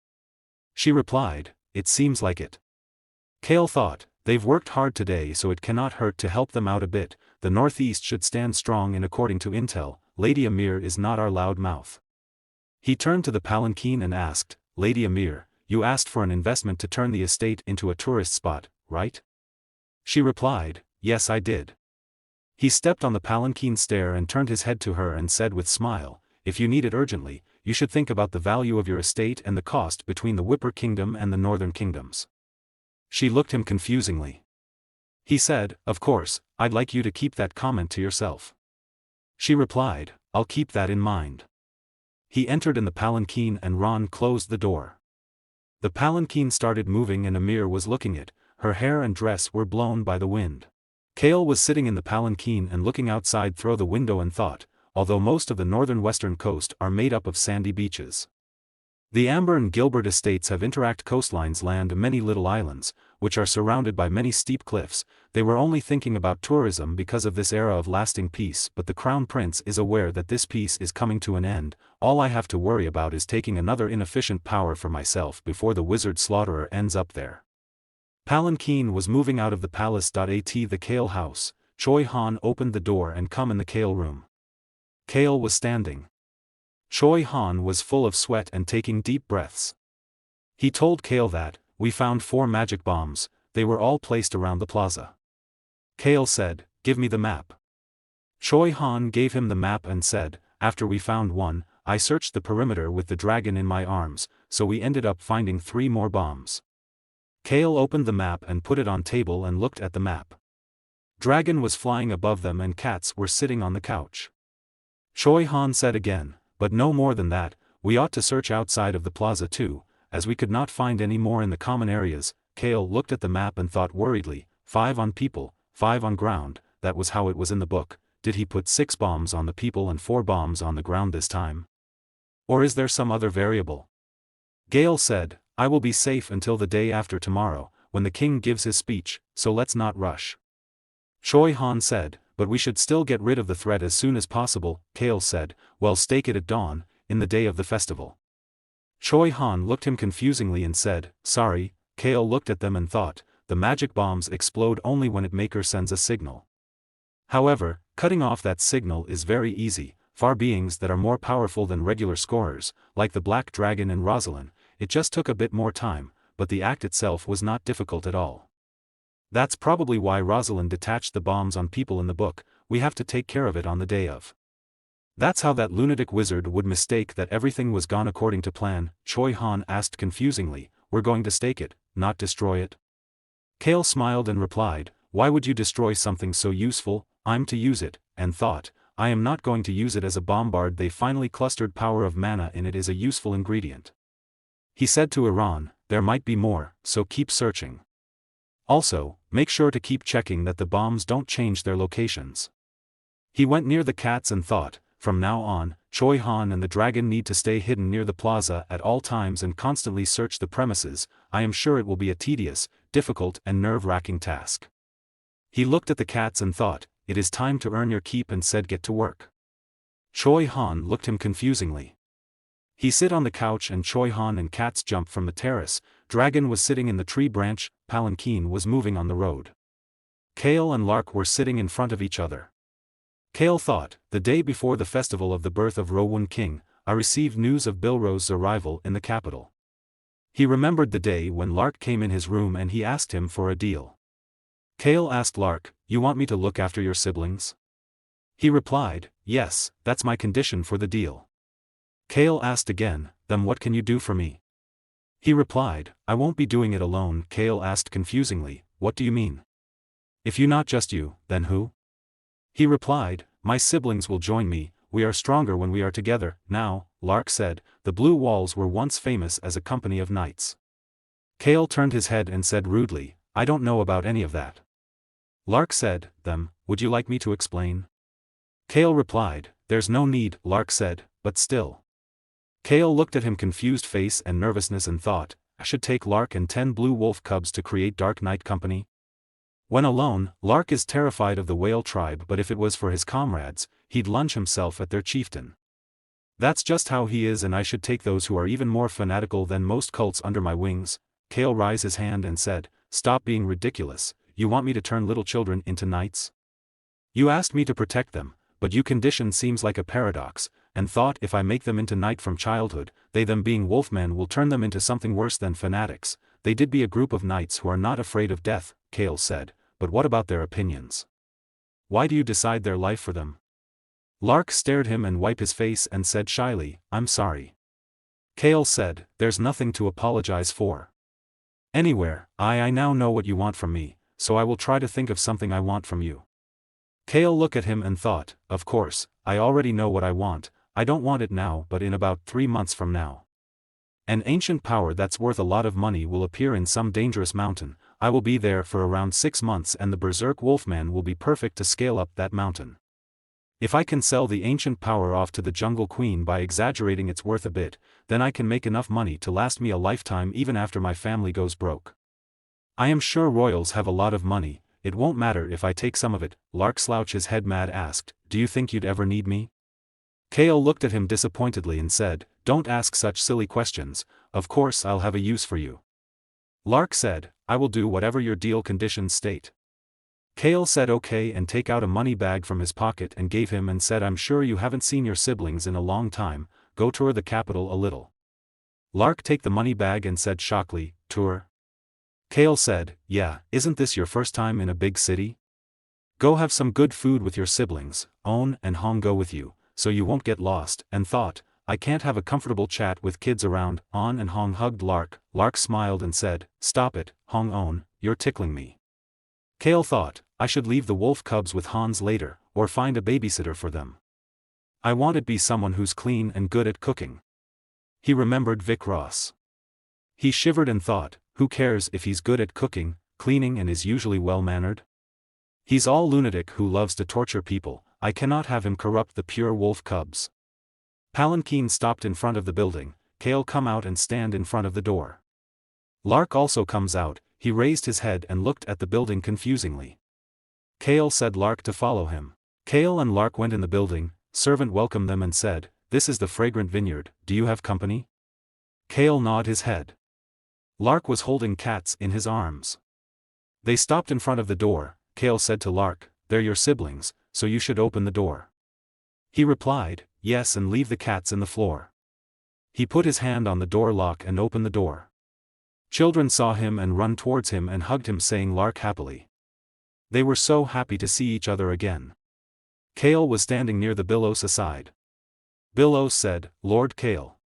She replied, it seems like it. Kale thought, they've worked hard today, so it cannot hurt to help them out a bit. The Northeast should stand strong, and according to intel, Lady Amir is not our loud mouth. He turned to the palanquin and asked, Lady Amir, you asked for an investment to turn the estate into a tourist spot, right? She replied, yes, I did. He stepped on the palanquin stair and turned his head to her and said with smile, if you need it urgently, you should think about the value of your estate and the cost between the Whipper Kingdom and the Northern Kingdoms. She looked him confusingly. He said, of course, I'd like you to keep that comment to yourself. She replied, I'll keep that in mind. He entered in the palanquin and Ron closed the door. The palanquin started moving and Amir was looking at, her hair and dress were blown by the wind. Kale was sitting in the palanquin and looking outside through the window and thought, although most of the northern western coast are made up of sandy beaches. The Amber and Gilbert estates have interact coastlines land many little islands, which are surrounded by many steep cliffs. They were only thinking about tourism because of this era of lasting peace, but the Crown Prince is aware that this peace is coming to an end. All I have to worry about is taking another inefficient power for myself before the wizard slaughterer ends up there. Palanquin was moving out of the palace. At the Kale house, Choi Han opened the door and come in the Kale room. Kale was standing. Choi Han was full of sweat and taking deep breaths. He told Kale that, we found 4 magic bombs, they were all placed around the plaza. Kale said, give me the map. Choi Han gave him the map and said, after we found one, I searched the perimeter with the dragon in my arms, so we ended up finding 3 more bombs. Kale opened the map and put it on table and looked at the map. Dragon was flying above them and cats were sitting on the couch. Choi Han said again, but no more than that, we ought to search outside of the plaza too, as we could not find any more in the common areas. Kale looked at the map and thought worriedly, 5 on people, 5 on ground, that was how it was in the book. Did he put 6 bombs on the people and 4 bombs on the ground this time? Or is there some other variable? Gale said, I will be safe until the day after tomorrow, when the king gives his speech, so let's not rush. Choi Han said, but we should still get rid of the threat as soon as possible. Kale said, well, stake it at dawn, in the day of the festival. Choi Han looked him confusingly and said, sorry. Kale looked at them and thought, the magic bombs explode only when its maker sends a signal. However, cutting off that signal is very easy. Far beings that are more powerful than regular scorers, like the Black Dragon and Rosalind, it just took a bit more time, but the act itself was not difficult at all. That's probably why Rosalind detached the bombs on people in the book. We have to take care of it on the day of. That's how that lunatic wizard would mistake that everything was gone according to plan. Choi Han asked confusingly, we're going to stake it, not destroy it? Kale smiled and replied, why would you destroy something so useful? I'm to use it, and thought, I am not going to use it as a bombard. They finally clustered power of mana in it is a useful ingredient. He said to Iran, there might be more, so keep searching. Also, make sure to keep checking that the bombs don't change their locations. He went near the cats and thought, from now on, Choi Han and the dragon need to stay hidden near the plaza at all times and constantly search the premises. I am sure it will be a tedious, difficult and nerve-wracking task. He looked at the cats and thought, it is time to earn your keep, and said get to work. Choi Han looked him confusingly. He sit on the couch and Choi Han and cats jumped from the terrace. Dragon was sitting in the tree branch, Palanquin was moving on the road. Kale and Lark were sitting in front of each other. Kale thought, the day before the festival of the birth of Rowoon King, I received news of Bilro's arrival in the capital. He remembered the day when Lark came in his room and he asked him for a deal. Kale asked Lark, you want me to look after your siblings? He replied, yes, that's my condition for the deal. Kale asked again, then what can you do for me? He replied, I won't be doing it alone. Kale asked confusingly, what do you mean? If you not just you, then who? He replied, my siblings will join me, we are stronger when we are together. Now, Lark said, the Blue Walls were once famous as a company of knights. Kale turned his head and said rudely, I don't know about any of that. Lark said, them, would you like me to explain? Kale replied, there's no need. Lark said, but still. Kale looked at him confused face and nervousness and thought, I should take Lark and 10 blue wolf cubs to create Dark Knight Company. When alone, Lark is terrified of the whale tribe, but if it was for his comrades, he'd lunge himself at their chieftain. That's just how he is, and I should take those who are even more fanatical than most cults under my wings. Kale raised his hand and said, stop being ridiculous, you want me to turn little children into knights? You asked me to protect them, but you condition seems like a paradox, and thought if I make them into knight from childhood, they them being wolfmen will turn them into something worse than fanatics. They did be a group of knights who are not afraid of death, Kale said, but what about their opinions? Why do you decide their life for them? Lark stared him and wiped his face and said shyly, I'm sorry. Kale said, there's nothing to apologize for. Anywhere, I now know what you want from me, so I will try to think of something I want from you. Kale looked at him and thought, of course, I already know what I want. I don't want it now, but in about 3 months from now. An ancient power that's worth a lot of money will appear in some dangerous mountain. I will be there for around 6 months and the Berserk Wolfman will be perfect to scale up that mountain. If I can sell the ancient power off to the Jungle Queen by exaggerating its worth a bit, then I can make enough money to last me a lifetime even after my family goes broke. I am sure royals have a lot of money, it won't matter if I take some of it. Lark slouched his head mad asked, do you think you'd ever need me? Kale looked at him disappointedly and said, don't ask such silly questions, of course I'll have a use for you. Lark said, I will do whatever your deal conditions state. Kale said okay and take out a money bag from his pocket and gave him and said, I'm sure you haven't seen your siblings in a long time, go tour the capital a little. Lark take the money bag and said shockingly, tour? Kale said, yeah, isn't this your first time in a big city? Go have some good food with your siblings, On and Hong go with you, so you won't get lost, and thought, I can't have a comfortable chat with kids around. On and Hong hugged Lark. Lark smiled and said, stop it, Hong On, you're tickling me. Kale thought, I should leave the wolf cubs with Hans later, or find a babysitter for them. I want it be someone who's clean and good at cooking. He remembered Vic Ross. He shivered and thought, who cares if he's good at cooking, cleaning and is usually well-mannered? He's all lunatic who loves to torture people. I cannot have him corrupt the pure wolf cubs. Palanquin stopped in front of the building. Kale come out and stand in front of the door. Lark also comes out. He raised his head and looked at the building confusingly. Kale said Lark to follow him. Kale and Lark went in the building. Servant welcomed them and said, "This is the fragrant vineyard, do you have company?" Kale nodded his head. Lark was holding cats in his arms. They stopped in front of the door. Kale said to Lark, "They're your siblings, so you should open the door." He replied, "Yes, and leave the cats in the floor." He put his hand on the door lock and opened the door. Children saw him and run towards him and hugged him, saying Lark happily. They were so happy to see each other again. Kale was standing near the Billows aside. Billows said, "Lord Kale."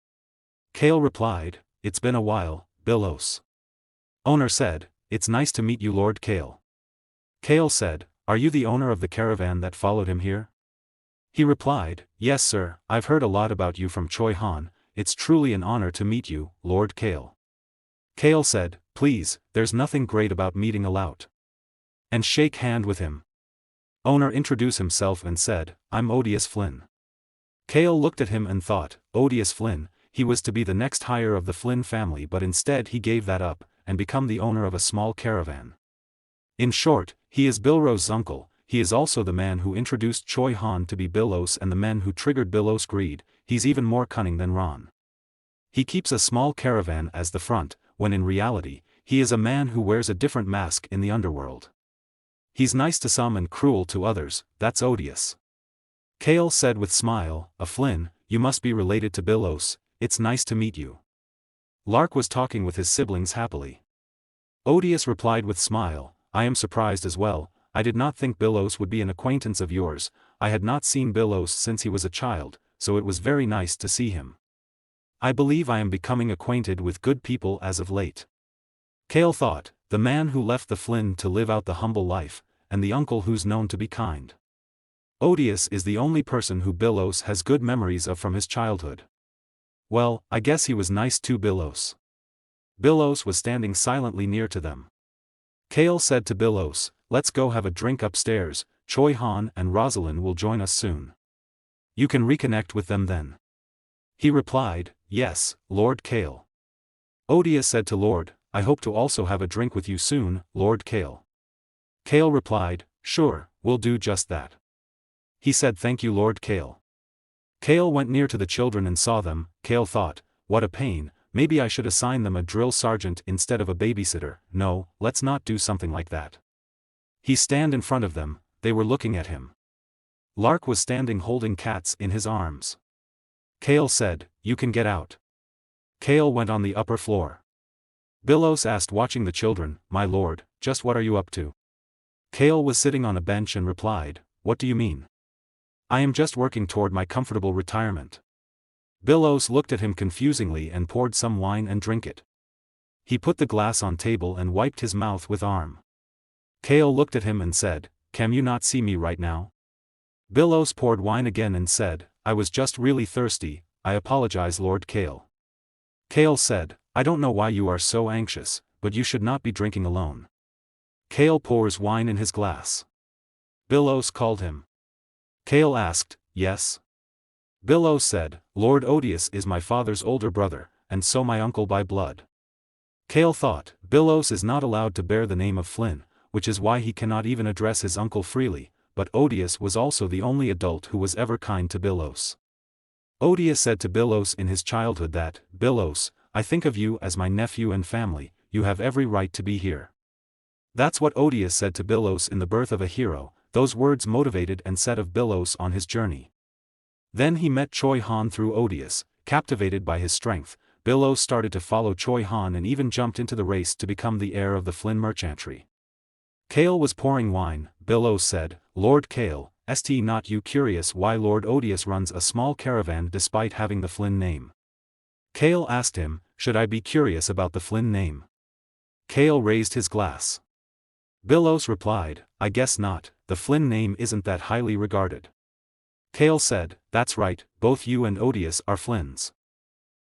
Kale replied, "It's been a while, Billows." Owner said, "It's nice to meet you, Lord Kale." Kale said, "Are you the owner of the caravan that followed him here?" He replied, "Yes sir, I've heard a lot about you from Choi Han. It's truly an honor to meet you, Lord Kale." Kale said, "Please, there's nothing great about meeting a lout. And shake hand with him." Owner introduced himself and said, "I'm Odious Flynn." Kale looked at him and thought, Odious Flynn, he was to be the next hire of the Flynn family, but instead he gave that up, and become the owner of a small caravan. In short, he is Bilros's uncle. He is also the man who introduced Choi Han to be Billows and the men who triggered Billows' greed. He's even more cunning than Ron. He keeps a small caravan as the front, when in reality, he is a man who wears a different mask in the underworld. He's nice to some and cruel to others, that's Odious. Kale said with smile, "A Flynn, you must be related to Billows, it's nice to meet you." Lark was talking with his siblings happily. Odious replied with smile, "I am surprised as well. I did not think Billows would be an acquaintance of yours. I had not seen Billows since he was a child, so it was very nice to see him. I believe I am becoming acquainted with good people as of late." Kale thought, the man who left the Flynn to live out the humble life, and the uncle who's known to be kind. Odious is the only person who Billows has good memories of from his childhood. Well, I guess he was nice to Billows. Billows was standing silently near to them. Kale said to Billows, "Let's go have a drink upstairs, Choi Han and Rosalind will join us soon. You can reconnect with them then." He replied, "Yes, Lord Kale." Odious said to Lord, "I hope to also have a drink with you soon, Lord Kale." Kale replied, "Sure, we'll do just that." He said, "Thank you, Lord Kale." Kale went near to the children and saw them. Kale thought, what a pain, maybe I should assign them a drill sergeant instead of a babysitter. No, let's not do something like that. He stand in front of them. They were looking at him. Lark was standing holding cats in his arms. Kale said, "You can get out." Kale went on the upper floor. Billows asked, watching the children, "My lord, just what are you up to?" Kale was sitting on a bench and replied, "What do you mean?" "I am just working toward my comfortable retirement." Billows looked at him confusingly and poured some wine and drank it. He put the glass on table and wiped his mouth with arm. Kale looked at him and said, "Can you not see me right now?" Billows poured wine again and said, "I was just really thirsty, I apologize, Lord Kale." Kale said, "I don't know why you are so anxious, but you should not be drinking alone." Kale pours wine in his glass. Billows called him. Kale asked, "Yes?" Billows said, "Lord Odious is my father's older brother, and so my uncle by blood." Kale thought, Billows is not allowed to bear the name of Flynn, which is why he cannot even address his uncle freely, but Odious was also the only adult who was ever kind to Billows. Odious said to Billows in his childhood that, "Billows, I think of you as my nephew and family, you have every right to be here." That's what Odious said to Billows in The Birth of a Hero. Those words motivated and set of Billows on his journey. Then he met Choi Han through Odious. Captivated by his strength, Billows started to follow Choi Han and even jumped into the race to become the heir of the Flynn merchantry. Kale was pouring wine. Billows said, "Lord Kale, st not you curious why Lord Odious runs a small caravan despite having the Flynn name?" Kale asked him, "Should I be curious about the Flynn name?" Kale raised his glass. Billows replied, "I guess not, the Flynn name isn't that highly regarded." Kale said, "That's right, both you and Odious are Flynns."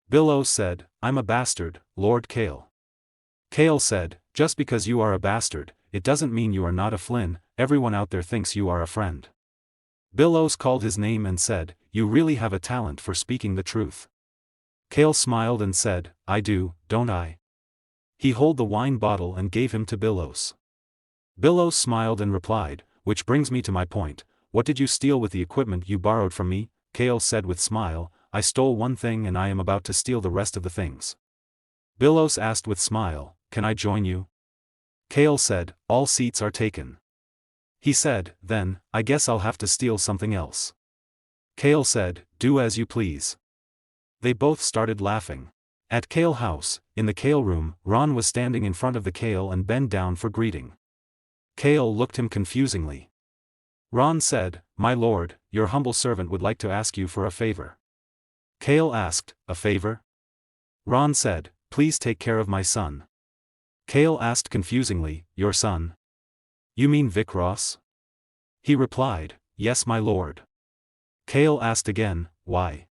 Billows said, "I'm a bastard, Lord Kale." Kale said, "Just because you are a bastard, it doesn't mean you are not a Flynn, everyone out there thinks you are a friend." Billows called his name and said, "You really have a talent for speaking the truth." Kale smiled and said, "I do, don't I?" He held the wine bottle and gave him to Billos. Billos smiled and replied, "Which brings me to my point. What did you steal with the equipment you borrowed from me?" Kale said with smile, "I stole one thing and I am about to steal the rest of the things." Billos asked with smile, "Can I join you?" Kale said, "All seats are taken." He said, "Then, I guess I'll have to steal something else." Kale said, "Do as you please." They both started laughing. At Kale House, in the Kale room, Ron was standing in front of the Kale and bent down for greeting. Kale looked him confusingly. Ron said, "My lord, your humble servant would like to ask you for a favor." Kale asked, "A favor?" Ron said, "Please take care of my son." Kale asked confusingly, "Your son? You mean Vic Ross?" He replied, "Yes, my lord." Kale asked again, "Why?"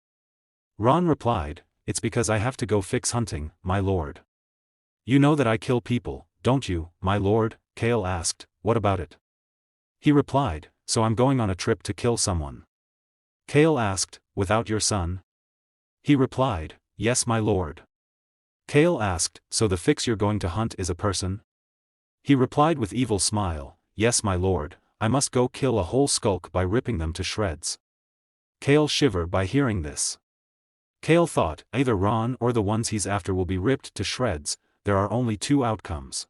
Ron replied, "It's because I have to go fix hunting, my lord." "You know that I kill people, don't you, my lord?" Kale asked, "What about it?" He replied, "So I'm going on a trip to kill someone." Kale asked, "Without your son?" He replied, "Yes, my lord." Kale asked, "So the fix you're going to hunt is a person?" He replied with evil smile, "Yes, my lord, I must go kill a whole skulk by ripping them to shreds." Kale shivered by hearing this. Kale thought, either Ron or the ones he's after will be ripped to shreds. There are only two outcomes.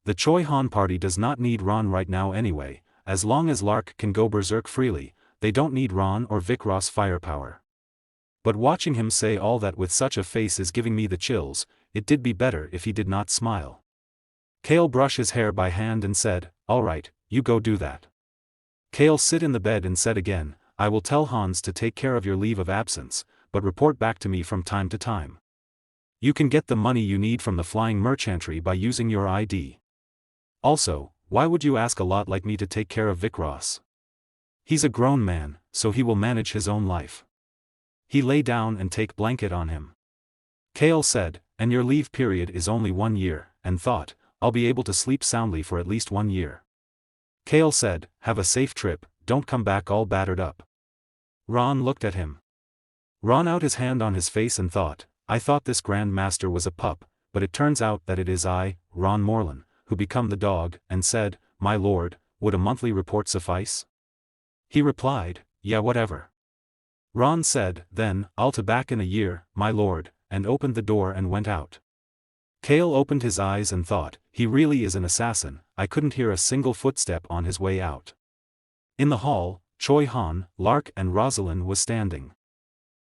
The Choi Han party does not need Ron right now anyway. As long as Lark can go berserk freely, they don't need Ron or Vic Ross firepower. But watching him say all that with such a face is giving me the chills. It did be better if he did not smile. Kale brushed his hair by hand and said, "All right, you go do that." Kale sit in the bed and said again, "I will tell Hans to take care of your leave of absence, but report back to me from time to time. You can get the money you need from the flying merchantry by using your ID. Also, why would you ask a lot like me to take care of Vic Ross? He's a grown man, so he will manage his own life. He lay down and take blanket on him." Kale said, "And your leave period is only 1 year, and thought, I'll be able to sleep soundly for at least 1 year." Kale said, "Have a safe trip, don't come back all battered up." Ron looked at him. Ron out his hand on his face and thought, I thought this Grand Master was a pup, but it turns out that it is I, Ron Moreland, who become the dog, and said, "My lord, would a monthly report suffice?" He replied, "Yeah, whatever." Ron said, "Then, I'll to back in a year, my lord," and opened the door and went out. Kale opened his eyes and thought, he really is an assassin. I couldn't hear a single footstep on his way out. In the hall, Choi Han, Lark and Rosalind was standing.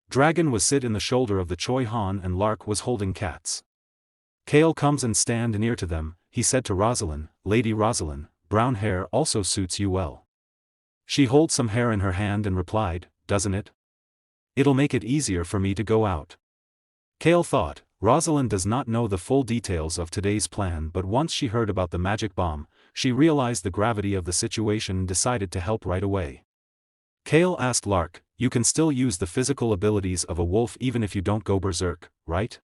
Dragon was sit in the shoulder of the Choi Han and Lark was holding cats. Kale comes and stand near to them. He said to Rosalind, "Lady Rosalind, brown hair also suits you well." She holds some hair in her hand and replied, "Doesn't it? It'll make it easier for me to go out." Kale thought, Rosalind does not know the full details of today's plan, but once she heard about the magic bomb, she realized the gravity of the situation and decided to help right away. Kale asked Lark, "You can still use the physical abilities of a wolf even if you don't go berserk, right?"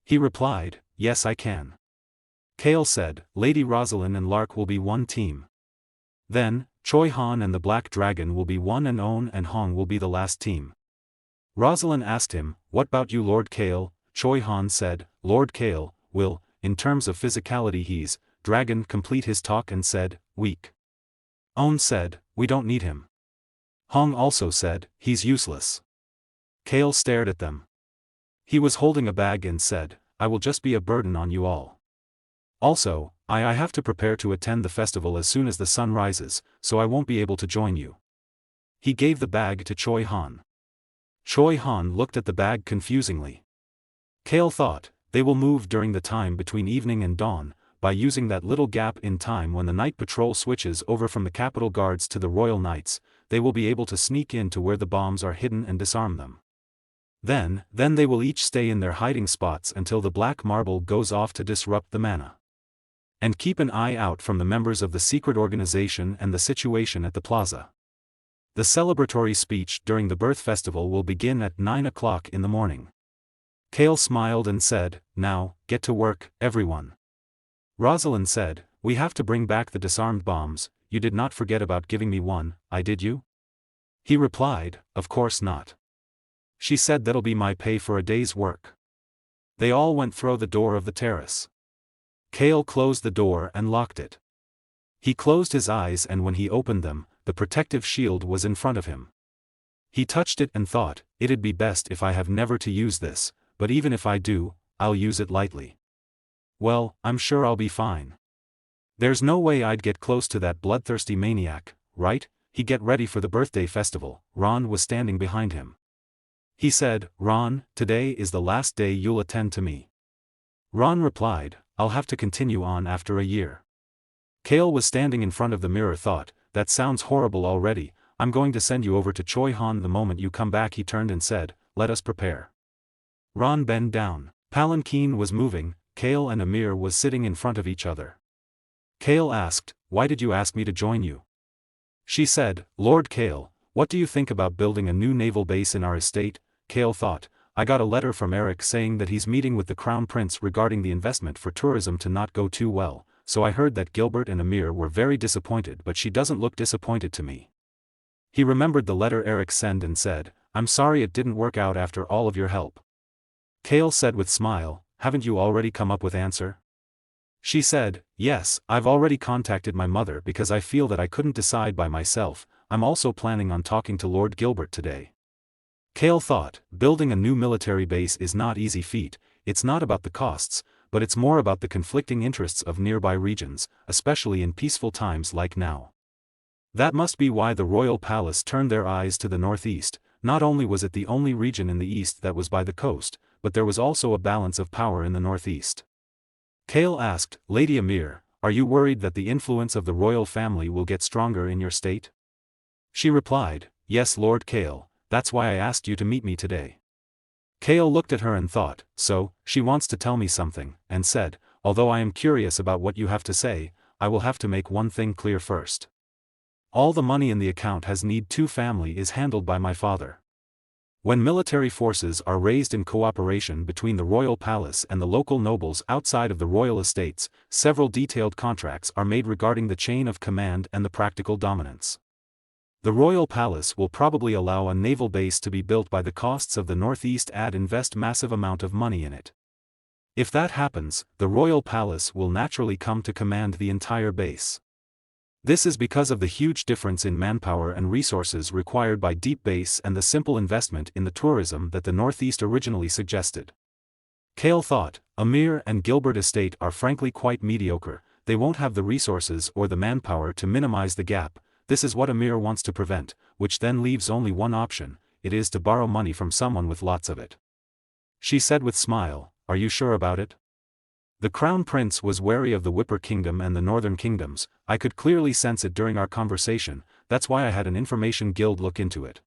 He replied, "Yes, I can." Kale said, "Lady Rosalind and Lark will be one team. Then, Choi Han and the Black Dragon will be one and On and Hong will be the last team." Rosalind asked him, "What about you, Lord Kale?" Choi Han said, "Lord Kale will, in terms of physicality he's." Dragon complete his talk and said, "Weak." On said, "We don't need him." Hong also said, "He's useless." Kale stared at them. He was holding a bag and said, "I will just be a burden on you all. Also, I have to prepare to attend the festival as soon as the sun rises, so I won't be able to join you." He gave the bag to Choi Han. Choi Han looked at the bag confusingly. Kale thought, they will move during the time between evening and dawn, by using that little gap in time when the night patrol switches over from the Capitol Guards to the Royal Knights, they will be able to sneak in to where the bombs are hidden and disarm them. Then they will each stay in their hiding spots until the black marble goes off to disrupt the mana. And keep an eye out from the members of the secret organization and the situation at the plaza. The celebratory speech during the birth festival will begin at 9 o'clock in the morning. Kale smiled and said, "Now, get to work, everyone." Rosalind said, "We have to bring back the disarmed bombs. You did not forget about giving me one, did you?" He replied, "Of course not." She said, "That'll be my pay for a day's work." They all went through the door of the terrace. Kale closed the door and locked it. He closed his eyes, and when he opened them, the protective shield was in front of him. He touched it and thought, it'd be best if I have never to use this, but even if I do, I'll use it lightly. Well, I'm sure I'll be fine. There's no way I'd get close to that bloodthirsty maniac, right? He get ready for the birthday festival. Ron was standing behind him. He said, Ron, today is the last day you'll attend to me. Ron replied, I'll have to continue on after a year. Kale was standing in front of the mirror, thought, that sounds horrible already. I'm going to send you over to Choi Han the moment you come back. He turned and said, let us prepare. Ron bent down. Palanquin was moving. Kale and Amir was sitting in front of each other. Kale asked, why did you ask me to join you? She said, Lord Kale, what do you think about building a new naval base in our estate? Kale thought, I got a letter from Eric saying that he's meeting with the Crown Prince regarding the investment for tourism to not go too well, so I heard that Gilbert and Amir were very disappointed, but she doesn't look disappointed to me. He remembered the letter Eric sent and said, I'm sorry it didn't work out after all of your help. Kale said with smile, haven't you already come up with answer? She said, yes, I've already contacted my mother because I feel that I couldn't decide by myself. I'm also planning on talking to Lord Gilbert today. Kale thought, building a new military base is not easy feat. It's not about the costs, but it's more about the conflicting interests of nearby regions, especially in peaceful times like now. That must be why the royal palace turned their eyes to the northeast. Not only was it the only region in the east that was by the coast, but there was also a balance of power in the northeast. Kale asked, Lady Amir, are you worried that the influence of the royal family will get stronger in your state? She replied, yes, Lord Kale, that's why I asked you to meet me today. Kale looked at her and thought, so, she wants to tell me something, and said, although I am curious about what you have to say, I will have to make one thing clear first. All the money in the account has need to family is handled by my father. When military forces are raised in cooperation between the royal palace and the local nobles outside of the royal estates, several detailed contracts are made regarding the chain of command and the practical dominance. The royal palace will probably allow a naval base to be built by the costs of the northeast and invest massive amount of money in it. If that happens, the royal palace will naturally come to command the entire base. This is because of the huge difference in manpower and resources required by deep base and the simple investment in the tourism that the Northeast originally suggested. Kale thought, Amir and Gilbert Estate are frankly quite mediocre. They won't have the resources or the manpower to minimize the gap. This is what Amir wants to prevent, which then leaves only one option, it is to borrow money from someone with lots of it. She said with smile, are you sure about it? The Crown Prince was wary of the Whipper Kingdom and the Northern Kingdoms. I could clearly sense it during our conversation, that's why I had an information guild look into it.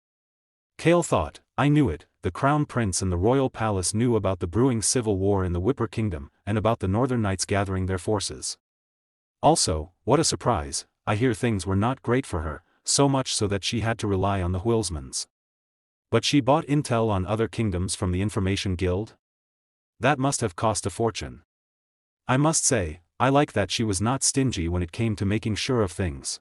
Kale thought, I knew it, the Crown Prince and the Royal Palace knew about the brewing civil war in the Whipper Kingdom, and about the Northern Knights gathering their forces. Also, what a surprise, I hear things were not great for her, so much so that she had to rely on the Wheelsmans. But she bought intel on other kingdoms from the Information Guild? That must have cost a fortune. I must say, I like that she was not stingy when it came to making sure of things.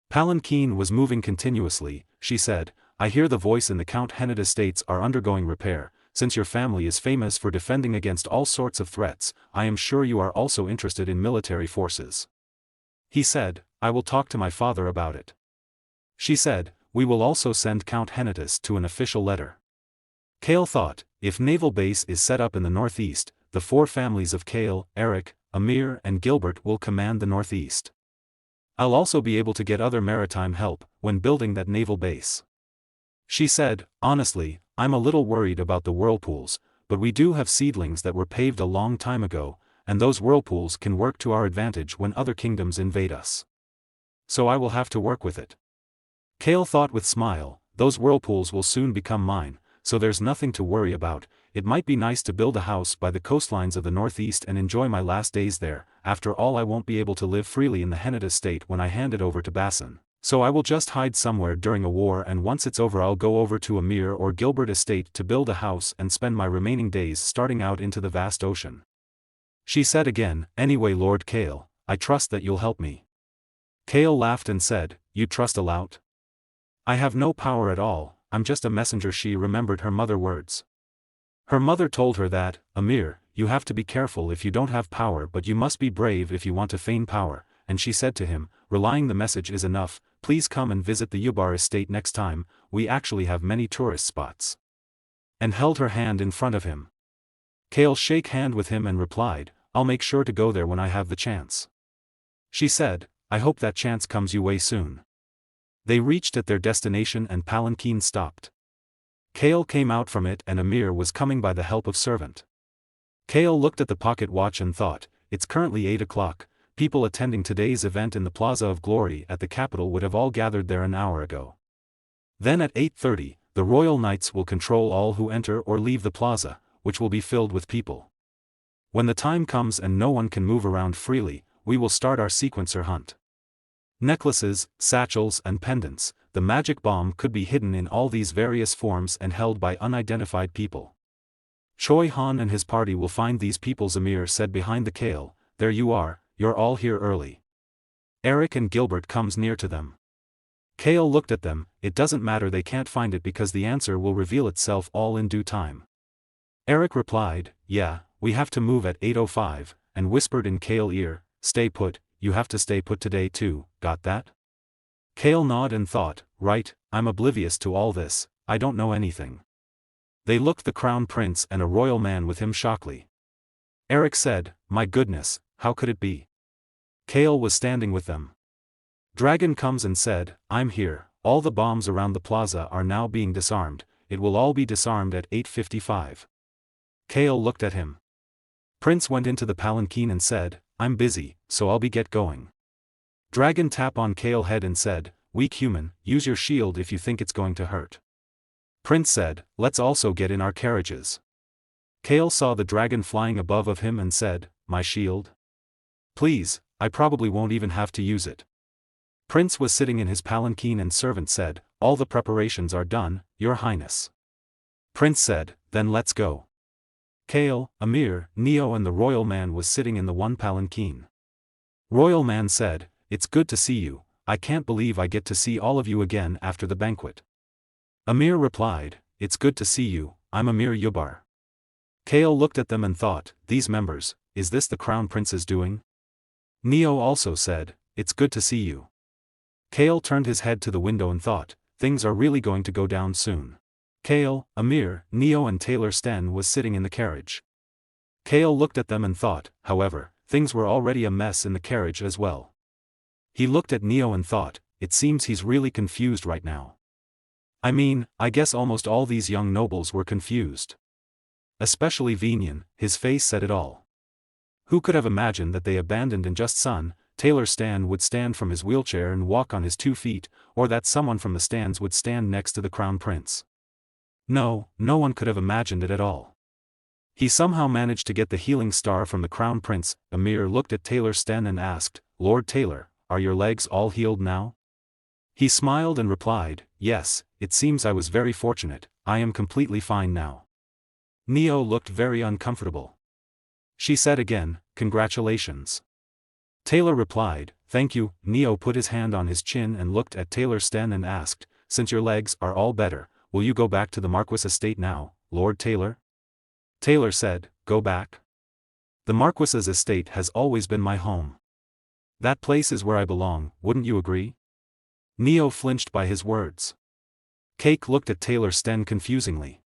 Palanquin was moving continuously, she said, I hear the voice in the Count Hennet estates are undergoing repair. Since your family is famous for defending against all sorts of threats, I am sure you are also interested in military forces. He said, I will talk to my father about it. She said, we will also send Count Hennetus to an official letter. Kale thought, if naval base is set up in the northeast, the four families of Kale, Eric, Amir and Gilbert will command the northeast. I'll also be able to get other maritime help when building that naval base. She said, honestly, I'm a little worried about the whirlpools, but we do have seedlings that were paved a long time ago, and those whirlpools can work to our advantage when other kingdoms invade us. So I will have to work with it. Kale thought with smile, those whirlpools will soon become mine, so there's nothing to worry about. It might be nice to build a house by the coastlines of the northeast and enjoy my last days there. After all, I won't be able to live freely in the Hennet estate when I hand it over to Bassan. So I will just hide somewhere during a war, and once it's over I'll go over to Amir or Gilbert estate to build a house and spend my remaining days starting out into the vast ocean. She said again, anyway Lord Kale, I trust that you'll help me. Kale laughed and said, you trust a lout? I have no power at all, I'm just a messenger. She remembered her mother's words. Her mother told her that, Amir, you have to be careful if you don't have power, but you must be brave if you want to feign power. And she said to him, relying the message is enough, please come and visit the Yubar estate next time, we actually have many tourist spots. And held her hand in front of him. Kale shake hand with him and replied, I'll make sure to go there when I have the chance. She said, I hope that chance comes your way soon. They reached at their destination and palanquin stopped. Kale came out from it and Amir was coming by the help of servant. Kale looked at the pocket watch and thought, it's currently 8 o'clock, people attending today's event in the Plaza of Glory at the capital would have all gathered there an hour ago. Then at 8:30, the Royal Knights will control all who enter or leave the plaza, which will be filled with people. When the time comes and no one can move around freely, we will start our sequencer hunt. Necklaces, satchels and pendants, the magic bomb could be hidden in all these various forms and held by unidentified people. Choi Han and his party will find these people. Amir said behind the Kale, there you are, you're all here early. Eric and Gilbert comes near to them. Kale looked at them, it doesn't matter, they can't find it because the answer will reveal itself all in due time. Eric replied, yeah, we have to move at 8:05, and whispered in Kale's ear, stay put, you have to stay put today too, got that? Kale nodded and thought, right, I'm oblivious to all this, I don't know anything. They looked the crown prince and a royal man with him shockingly. Eric said, my goodness, how could it be? Kale was standing with them. Dragon comes and said, I'm here, all the bombs around the plaza are now being disarmed, it will all be disarmed at 8:55. Kale looked at him. Prince went into the palanquin and said, I'm busy, so I'll be get going. Dragon tapped on Kale's head and said, weak human, use your shield if you think it's going to hurt. Prince said, let's also get in our carriages. Kale saw the dragon flying above of him and said, my shield? Please, I probably won't even have to use it. Prince was sitting in his palanquin and servant said, all the preparations are done, your highness. Prince said, then let's go. Kale, Amir, Neo and the royal man was sitting in the one palanquin. Royal man said, it's good to see you, I can't believe I get to see all of you again after the banquet. Amir replied, it's good to see you, I'm Amir Yubar. Kale looked at them and thought, these members, is this the crown prince's doing? Neo also said, it's good to see you. Kale turned his head to the window and thought, things are really going to go down soon. Kale, Amir, Neo and Taylor Sten was sitting in the carriage. Kale looked at them and thought, however, things were already a mess in the carriage as well. He looked at Neo and thought, it seems he's really confused right now. I mean, I guess almost all these young nobles were confused. Especially Vinian, his face said it all. Who could have imagined that they abandoned in just son, Taylor Stan would stand from his wheelchair and walk on his 2 feet, or that someone from the stands would stand next to the crown prince. No, no one could have imagined it at all. He somehow managed to get the healing star from the crown prince. Amir looked at Taylor Sten and asked, Lord Taylor, are your legs all healed now? He smiled and replied, yes, it seems I was very fortunate, I am completely fine now. Neo looked very uncomfortable. She said again, congratulations. Taylor replied, thank you. Neo put his hand on his chin and looked at Taylor Sten and asked, since your legs are all better, will you go back to the Marquis estate now, Lord Taylor? Taylor said, go back? The Marquis's estate has always been my home. That place is where I belong, wouldn't you agree? Neo flinched by his words. Cake looked at Taylor Sten confusingly.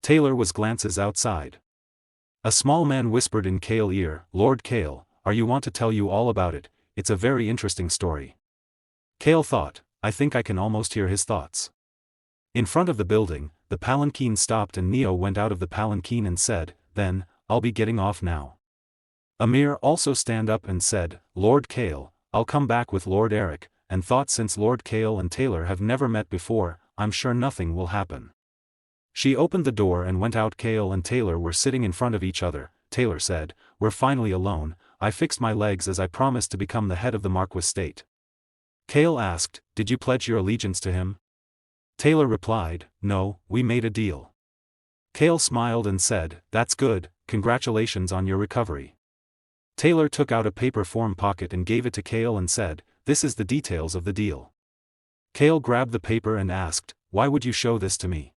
Taylor was glances outside. A small man whispered in Kale's ear, Lord Kale, are you want to tell you all about it, it's a very interesting story. Kale thought, I think I can almost hear his thoughts. In front of the building, the palanquin stopped and Neo went out of the palanquin and said, then, I'll be getting off now. Amir also stand up and said, Lord Kale, I'll come back with Lord Eric, and thought since Lord Kale and Taylor have never met before, I'm sure nothing will happen. She opened the door and went out. Kale and Taylor were sitting in front of each other. Taylor said, we're finally alone, I fixed my legs as I promised to become the head of the Marquis state. Kale asked, did you pledge your allegiance to him? Taylor replied, no, we made a deal. Kale smiled and said, that's good, congratulations on your recovery. Taylor took out a paper form pocket and gave it to Kale and said, this is the details of the deal. Kale grabbed the paper and asked, why would you show this to me?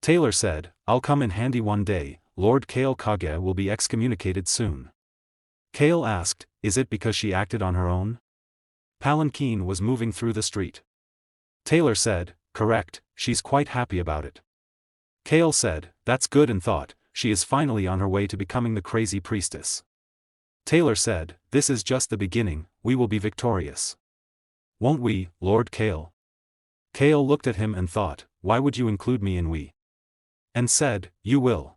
Taylor said, I'll come in handy one day, Lord Kale Kage will be excommunicated soon. Kale asked, is it because she acted on her own? Palanquin was moving through the street. Taylor said, correct, she's quite happy about it. Kale said, that's good, and thought, she is finally on her way to becoming the crazy priestess. Taylor said, this is just the beginning, we will be victorious. Won't we, Lord Kale? Kale looked at him and thought, why would you include me in we? And said, you will.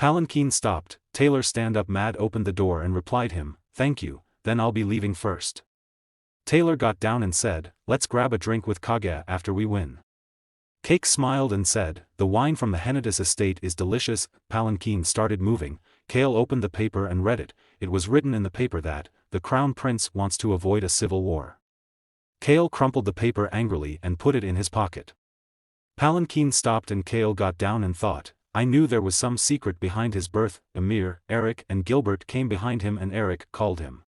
Palanquin stopped. Taylor stand up mad opened the door and replied him, thank you, then I'll be leaving first. Taylor got down and said, let's grab a drink with Kage after we win. Cake smiled and said, the wine from the Henadis estate is delicious. Palanquin started moving. Kale opened the paper and read it. It was written in the paper that, the Crown Prince wants to avoid a civil war. Kale crumpled the paper angrily and put it in his pocket. Palanquin stopped and Kale got down and thought, I knew there was some secret behind his birth. Amir, Eric and Gilbert came behind him and Eric called him.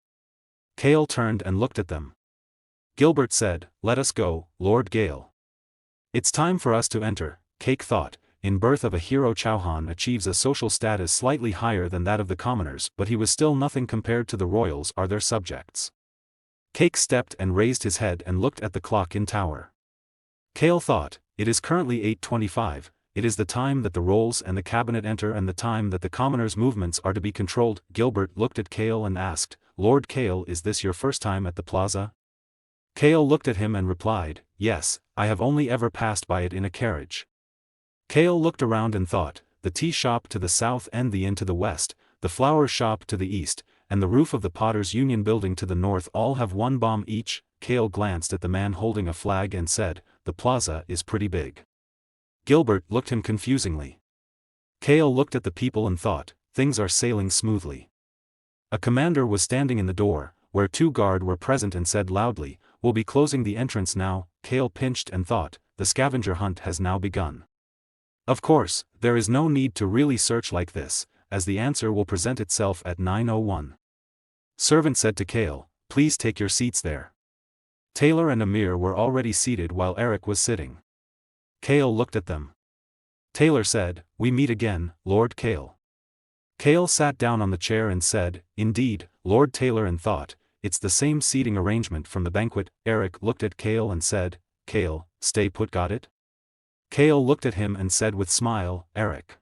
Kale turned and looked at them. Gilbert said, let us go, Lord Gale. It's time for us to enter. Cake thought, in birth of a hero Chauhan achieves a social status slightly higher than that of the commoners, but he was still nothing compared to the royals or their subjects. Cake stepped and raised his head and looked at the clock in tower. Kale thought, it is currently 8:25, it is the time that the rolls and the cabinet enter and the time that the commoners' movements are to be controlled. Gilbert looked at Kale and asked, Lord Kale, is this your first time at the plaza? Kale looked at him and replied, yes, I have only ever passed by it in a carriage. Kale looked around and thought, the tea shop to the south and the inn to the west, the flower shop to the east, and the roof of the Potters' Union building to the north all have one bomb each. Kale glanced at the man holding a flag and said, the plaza is pretty big. Gilbert looked him confusingly. Kale looked at the people and thought, things are sailing smoothly. A commander was standing in the door, where 2 guards were present and said loudly, we'll be closing the entrance now. Kale pinched and thought, the scavenger hunt has now begun. Of course, there is no need to really search like this, as the answer will present itself at 9:01. Servant said to Kale, please take your seats there. Taylor and Amir were already seated while Eric was sitting. Kale looked at them. Taylor said, we meet again, Lord Kale. Kale sat down on the chair and said, indeed, Lord Taylor, and thought, it's the same seating arrangement from the banquet. Eric looked at Kale and said, Kale, stay put, got it? Kale looked at him and said with smile, Eric.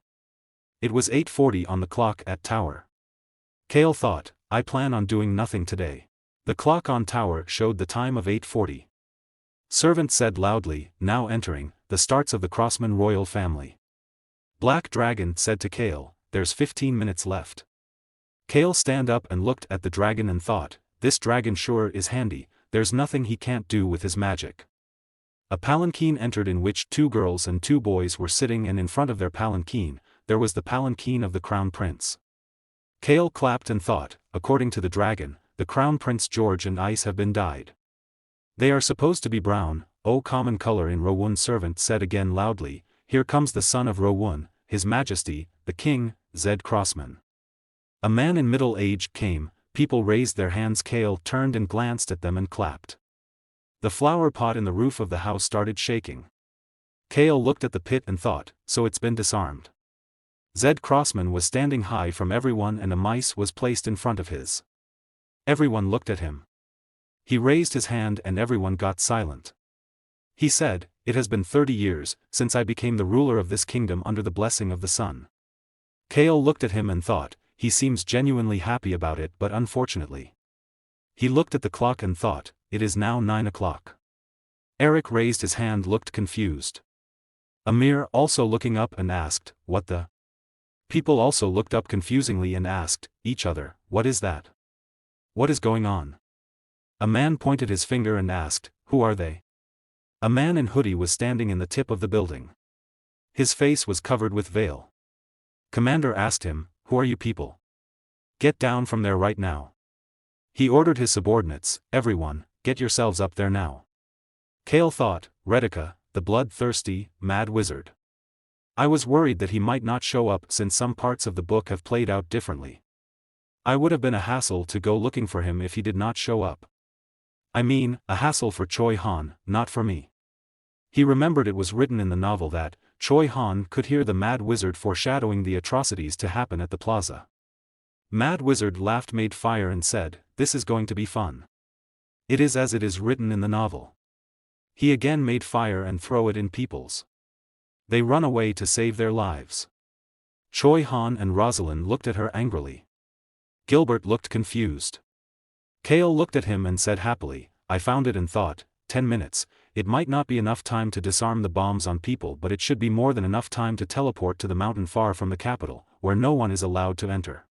It was 8:40 on the clock at tower. Kale thought, I plan on doing nothing today. The clock on tower showed the time of 8:40. Servant said loudly, now entering, the starts of the Crossman royal family. Black Dragon said to Kale, there's 15 minutes left. Kale stand up and looked at the dragon and thought, this dragon sure is handy, there's nothing he can't do with his magic. A palanquin entered in which 2 girls and 2 boys were sitting, and in front of their palanquin, there was the palanquin of the Crown Prince. Kale clapped and thought, according to the dragon, the Crown Prince George and Ice have been dyed. They are supposed to be brown, common color in Rowun. Servant said again loudly, here comes the son of Rowun, His Majesty, the King, Zed Crossman. A man in middle age came, people raised their hands. Kale turned and glanced at them and clapped. The flower pot in the roof of the house started shaking. Kale looked at the pit and thought, so it's been disarmed. Zed Crossman was standing high from everyone and a mice was placed in front of his. Everyone looked at him. He raised his hand and everyone got silent. He said, it has been 30 years since I became the ruler of this kingdom under the blessing of the sun. Kale looked at him and thought, he seems genuinely happy about it, but unfortunately. He looked at the clock and thought, it is now 9 o'clock. Eric raised his hand, looked confused. Amir also looking up and asked, what the? People also looked up confusingly and asked each other, what is that? What is going on? A man pointed his finger and asked, who are they? A man in hoodie was standing in the tip of the building. His face was covered with veil. Commander asked him, who are you people? Get down from there right now. He ordered his subordinates, everyone, get yourselves up there now. Kale thought, Redika, the bloodthirsty, mad wizard. I was worried that he might not show up since some parts of the book have played out differently. I would have been a hassle to go looking for him if he did not show up. I mean, a hassle for Choi Han, not for me. He remembered it was written in the novel that, Choi Han could hear the Mad Wizard foreshadowing the atrocities to happen at the plaza. Mad Wizard laughed, made fire and said, "This is going to be fun. It is as it is written in the novel." He again made fire and throw it in peoples. They run away to save their lives. Choi Han and Rosalind looked at her angrily. Gilbert looked confused. Kale looked at him and said happily, "I found it and thought, 10 minutes, it might not be enough time to disarm the bombs on people, but it should be more than enough time to teleport to the mountain far from the capital, where no one is allowed to enter."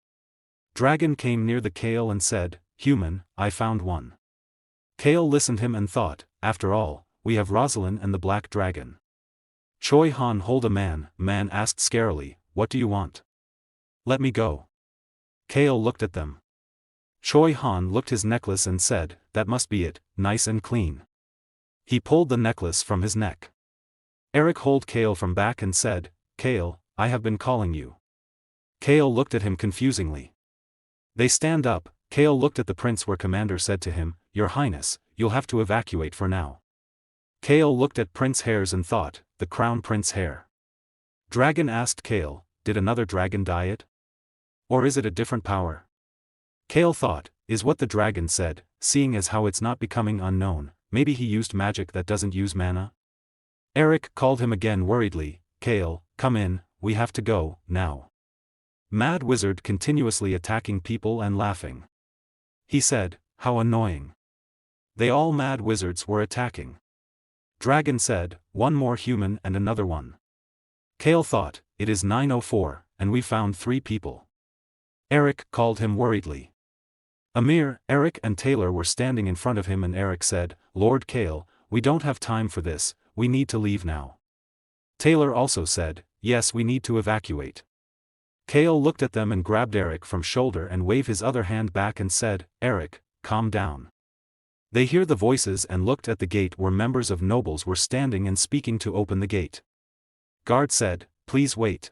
Dragon came near the Kale and said, "Human, I found one." Kale listened him and thought, "After all, we have Rosalind and the Black Dragon." Choi Han hold a man. Man asked scarily, "What do you want?" "Let me go." Kale looked at them. Choi Han looked his necklace and said, "That must be it, nice and clean." He pulled the necklace from his neck. Eric hold Kale from back and said, "Kale, I have been calling you." Kale looked at him confusingly. They stand up. Kale looked at the prince where Commander said to him, "Your Highness, you'll have to evacuate for now." Kale looked at Prince Hairs and thought, the Crown Prince Hair. Dragon asked Kale, "Did another dragon die it? Or is it a different power?" Kale thought, is what the dragon said, seeing as how it's not becoming unknown, maybe he used magic that doesn't use mana? Eric called him again worriedly, "Kale, come in, we have to go, now." Mad Wizard continuously attacking people and laughing. He said, "How annoying." They all Mad Wizards were attacking. Dragon said, "One more human and another one." Kale thought, it is 9:04, and we found 3 people. Eric called him worriedly. Amir, Eric and Taylor were standing in front of him and Eric said, "Lord Kale, we don't have time for this, we need to leave now." Taylor also said, "Yes, we need to evacuate." Kale looked at them and grabbed Eric from shoulder and waved his other hand back and said, "Eric, calm down." They hear the voices and looked at the gate where members of nobles were standing and speaking to open the gate. Guard said, "Please wait."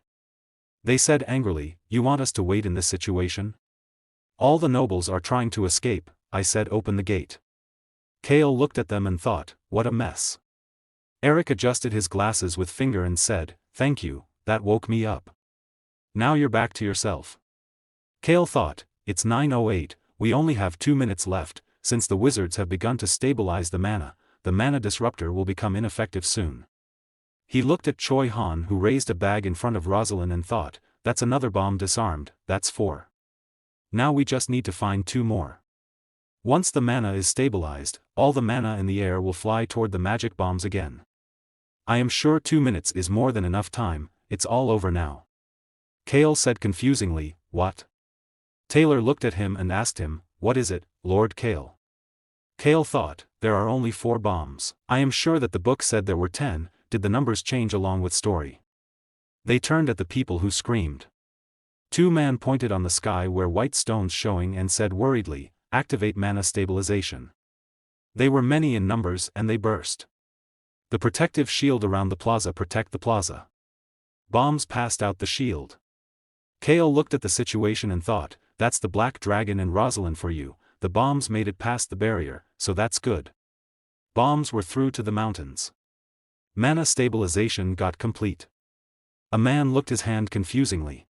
They said angrily, "You want us to wait in this situation? All the nobles are trying to escape," I said, "Open the gate." Kale looked at them and thought, what a mess. Eric adjusted his glasses with finger and said, "Thank you, that woke me up. Now you're back to yourself." Kale thought, it's 9:08, we only have 2 minutes left, since the wizards have begun to stabilize the mana disruptor will become ineffective soon. He looked at Choi Han who raised a bag in front of Rosalind and thought, that's another bomb disarmed, that's 4. Now we just need to find 2 more. Once the mana is stabilized, all the mana in the air will fly toward the magic bombs again. I am sure 2 minutes is more than enough time, it's all over now. Kale said confusingly, "What?" Taylor looked at him and asked him, "What is it, Lord Kale?" Kale thought, there are only 4 bombs. I am sure that the book said there were 10, did the numbers change along with story? They turned at the people who screamed. 2 men pointed on the sky where white stones showing and said worriedly, "Activate mana stabilization." They were many in numbers and they burst. The protective shield around the plaza protect the plaza. Bombs passed out the shield. Kale looked at the situation and thought, that's the Black Dragon and Rosalind for you, the bombs made it past the barrier, so that's good. Bombs were through to the mountains. Mana stabilization got complete. A man looked his hand confusingly.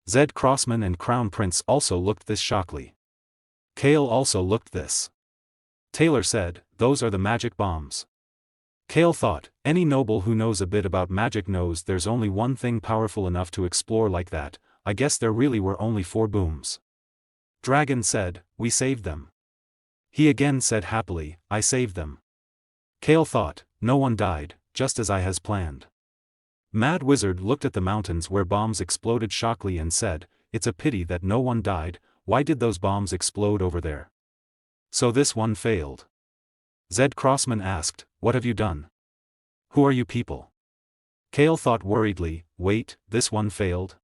Zed Crossman and Crown Prince also looked this shockingly. Kale also looked this. Taylor said, "Those are the magic bombs." Kale thought, any noble who knows a bit about magic knows there's only one thing powerful enough to explore like that. I guess there really were only 4 booms. Dragon said, "We saved them." He again said happily, "I saved them." Kale thought, no one died, just as I has planned. Mad Wizard looked at the mountains where bombs exploded shockingly and said, "It's a pity that no one died, why did those bombs explode over there?" So this one failed. Zed Crossman asked, "What have you done? Who are you people?" Kale thought worriedly, wait, this one failed?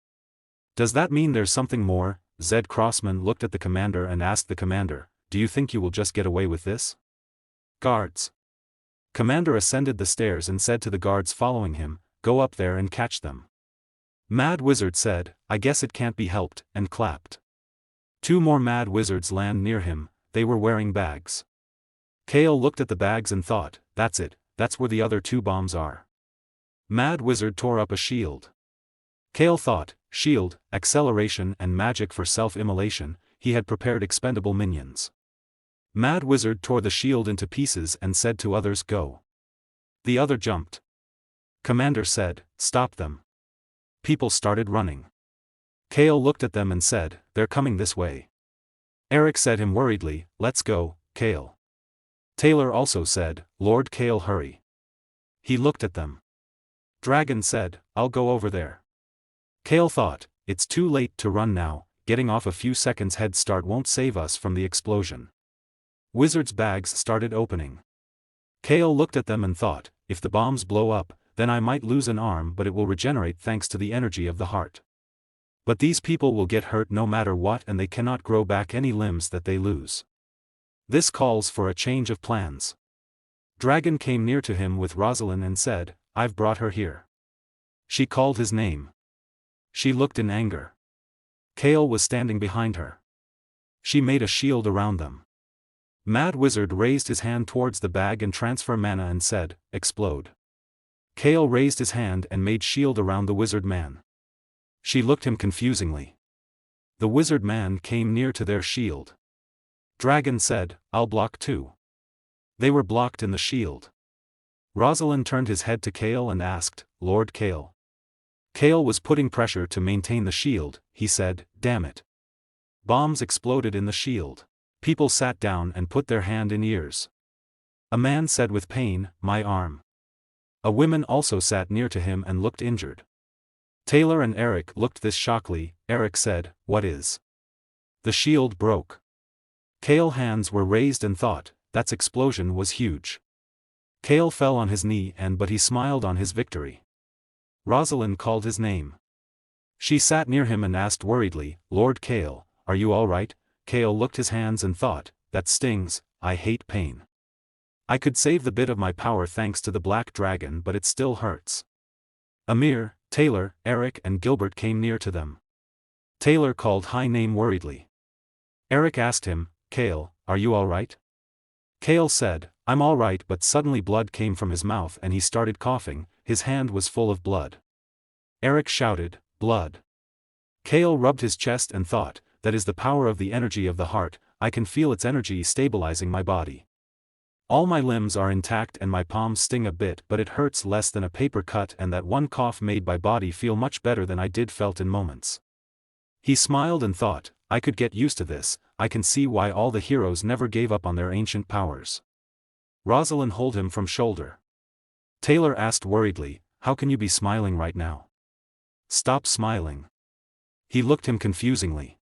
Does that mean there's something more? Zed Crossman looked at the commander and asked the commander, "Do you think you will just get away with this?" Guards. Commander ascended the stairs and said to the guards following him, "Go up there and catch them." Mad Wizard said, "I guess it can't be helped," and clapped. 2 more Mad Wizards land near him, they were wearing bags. Kale looked at the bags and thought, that's it, that's where the other 2 bombs are. Mad Wizard tore up a shield. Kale thought, shield, acceleration and magic for self-immolation, he had prepared expendable minions. Mad Wizard tore the shield into pieces and said to others, go. The other jumped. Commander said, stop them. People started running. Kale looked at them and said, they're coming this way. Eric said him worriedly, let's go, Kale. Taylor also said, Lord Kale, hurry. He looked at them. Dragon said, I'll go over there. Kale thought, it's too late to run now, getting off a few seconds head start won't save us from the explosion. Wizard's bags started opening. Kale looked at them and thought, if the bombs blow up, then I might lose an arm but it will regenerate thanks to the energy of the heart. But these people will get hurt no matter what and they cannot grow back any limbs that they lose. This calls for a change of plans. Dragon came near to him with Rosalind and said, I've brought her here. She called his name. She looked in anger. Kale was standing behind her. She made a shield around them. Mad Wizard raised his hand towards the bag and transfer mana and said, explode. Kale raised his hand and made shield around the wizard man. She looked him confusingly. The wizard man came near to their shield. Dragon said, I'll block too. They were blocked in the shield. Rosalind turned his head to Kale and asked, Lord Kale. Kale was putting pressure to maintain the shield, he said, damn it. Bombs exploded in the shield. People sat down and put their hand in ears. A man said with pain, my arm. A woman also sat near to him and looked injured. Taylor and Eric looked this shockingly. Eric said, what is? The shield broke. Kale's hands were raised and thought, that explosion was huge. Kale fell on his knee but he smiled on his victory. Rosalind called his name. She sat near him and asked worriedly, Lord Kale, are you all right? Kale looked his hands and thought, that stings, I hate pain. I could save the bit of my power thanks to the black dragon but it still hurts. Amir, Taylor, Eric and Gilbert came near to them. Taylor called high name worriedly. Eric asked him, Kale, are you all right? Kale said, I'm all right, but suddenly blood came from his mouth and he started coughing, his hand was full of blood. Eric shouted, blood. Kale rubbed his chest and thought, that is the power of the energy of the heart, I can feel its energy stabilizing my body. All my limbs are intact and my palms sting a bit but it hurts less than a paper cut and that one cough made my body feel much better than I did felt in moments. He smiled and thought, I could get used to this, I can see why all the heroes never gave up on their ancient powers. Rosalind held him from shoulder. Taylor asked worriedly, how can you be smiling right now? Stop smiling. He looked him confusingly.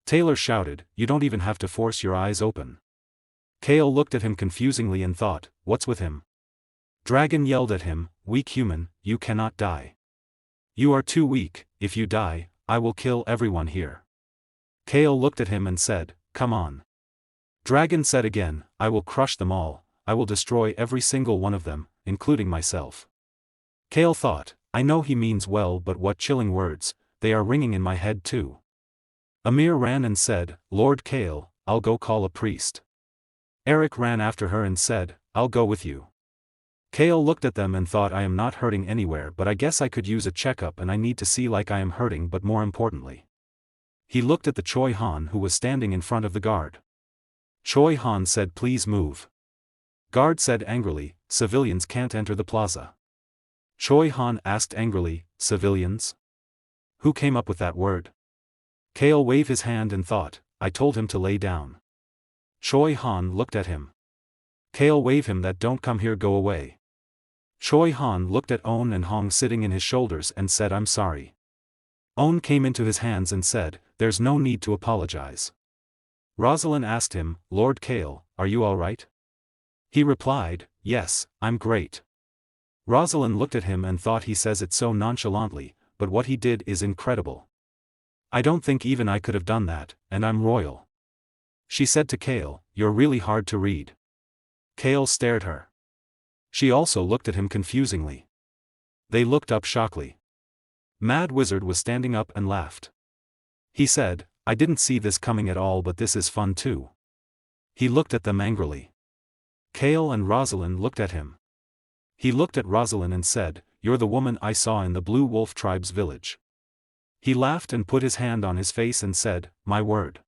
Taylor shouted, you don't even have to force your eyes open. Kale looked at him confusingly and thought, what's with him? Dragon yelled at him, weak human, you cannot die. You are too weak, if you die, I will kill everyone here. Kale looked at him and said, come on. Dragon said again, I will crush them all, I will destroy every single one of them, including myself. Kale thought, I know he means well but what chilling words, they are ringing in my head too. Amir ran and said, Lord Kale, I'll go call a priest. Eric ran after her and said, I'll go with you. Kale looked at them and thought I am not hurting anywhere but I guess I could use a checkup and I need to see like I am hurting but more importantly. He looked at the Choi Han who was standing in front of the guard. Choi Han said please move. Guard said angrily, civilians can't enter the plaza. Choi Han asked angrily, civilians? Who came up with that word? Kale waved his hand and thought, I told him to lay down. Choi Han looked at him. Kale waved him that don't come here, go away. Choi Han looked at On and Hong sitting in his shoulders and said I'm sorry. On came into his hands and said, there's no need to apologize. Rosalind asked him, Lord Kale, are you all right? He replied, yes, I'm great. Rosalind looked at him and thought he says it so nonchalantly, but what he did is incredible. I don't think even I could have done that, and I'm royal. She said to Kale, you're really hard to read. Kale stared her. She also looked at him confusingly. They looked up shockingly. Mad Wizard was standing up and laughed. He said, I didn't see this coming at all but this is fun too. He looked at them angrily. Kale and Rosalind looked at him. He looked at Rosalind and said, you're the woman I saw in the Blue Wolf Tribe's village. He laughed and put his hand on his face and said, my word.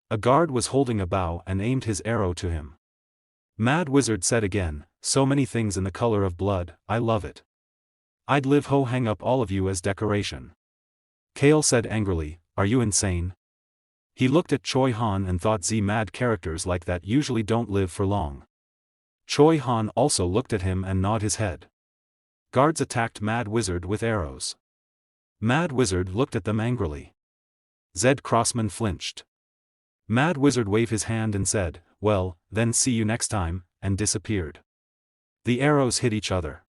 A guard was holding a bow and aimed his arrow to him. Mad Wizard said again, so many things in the color of blood, I love it. I'd live ho hang up all of you as decoration. Kale said angrily, are you insane? He looked at Choi Han and thought mad characters like that usually don't live for long. Choi Han also looked at him and nodded his head. Guards attacked Mad Wizard with arrows. Mad Wizard looked at them angrily. Zed Crossman flinched. Mad Wizard waved his hand and said, well, then see you next time, and disappeared. The arrows hit each other.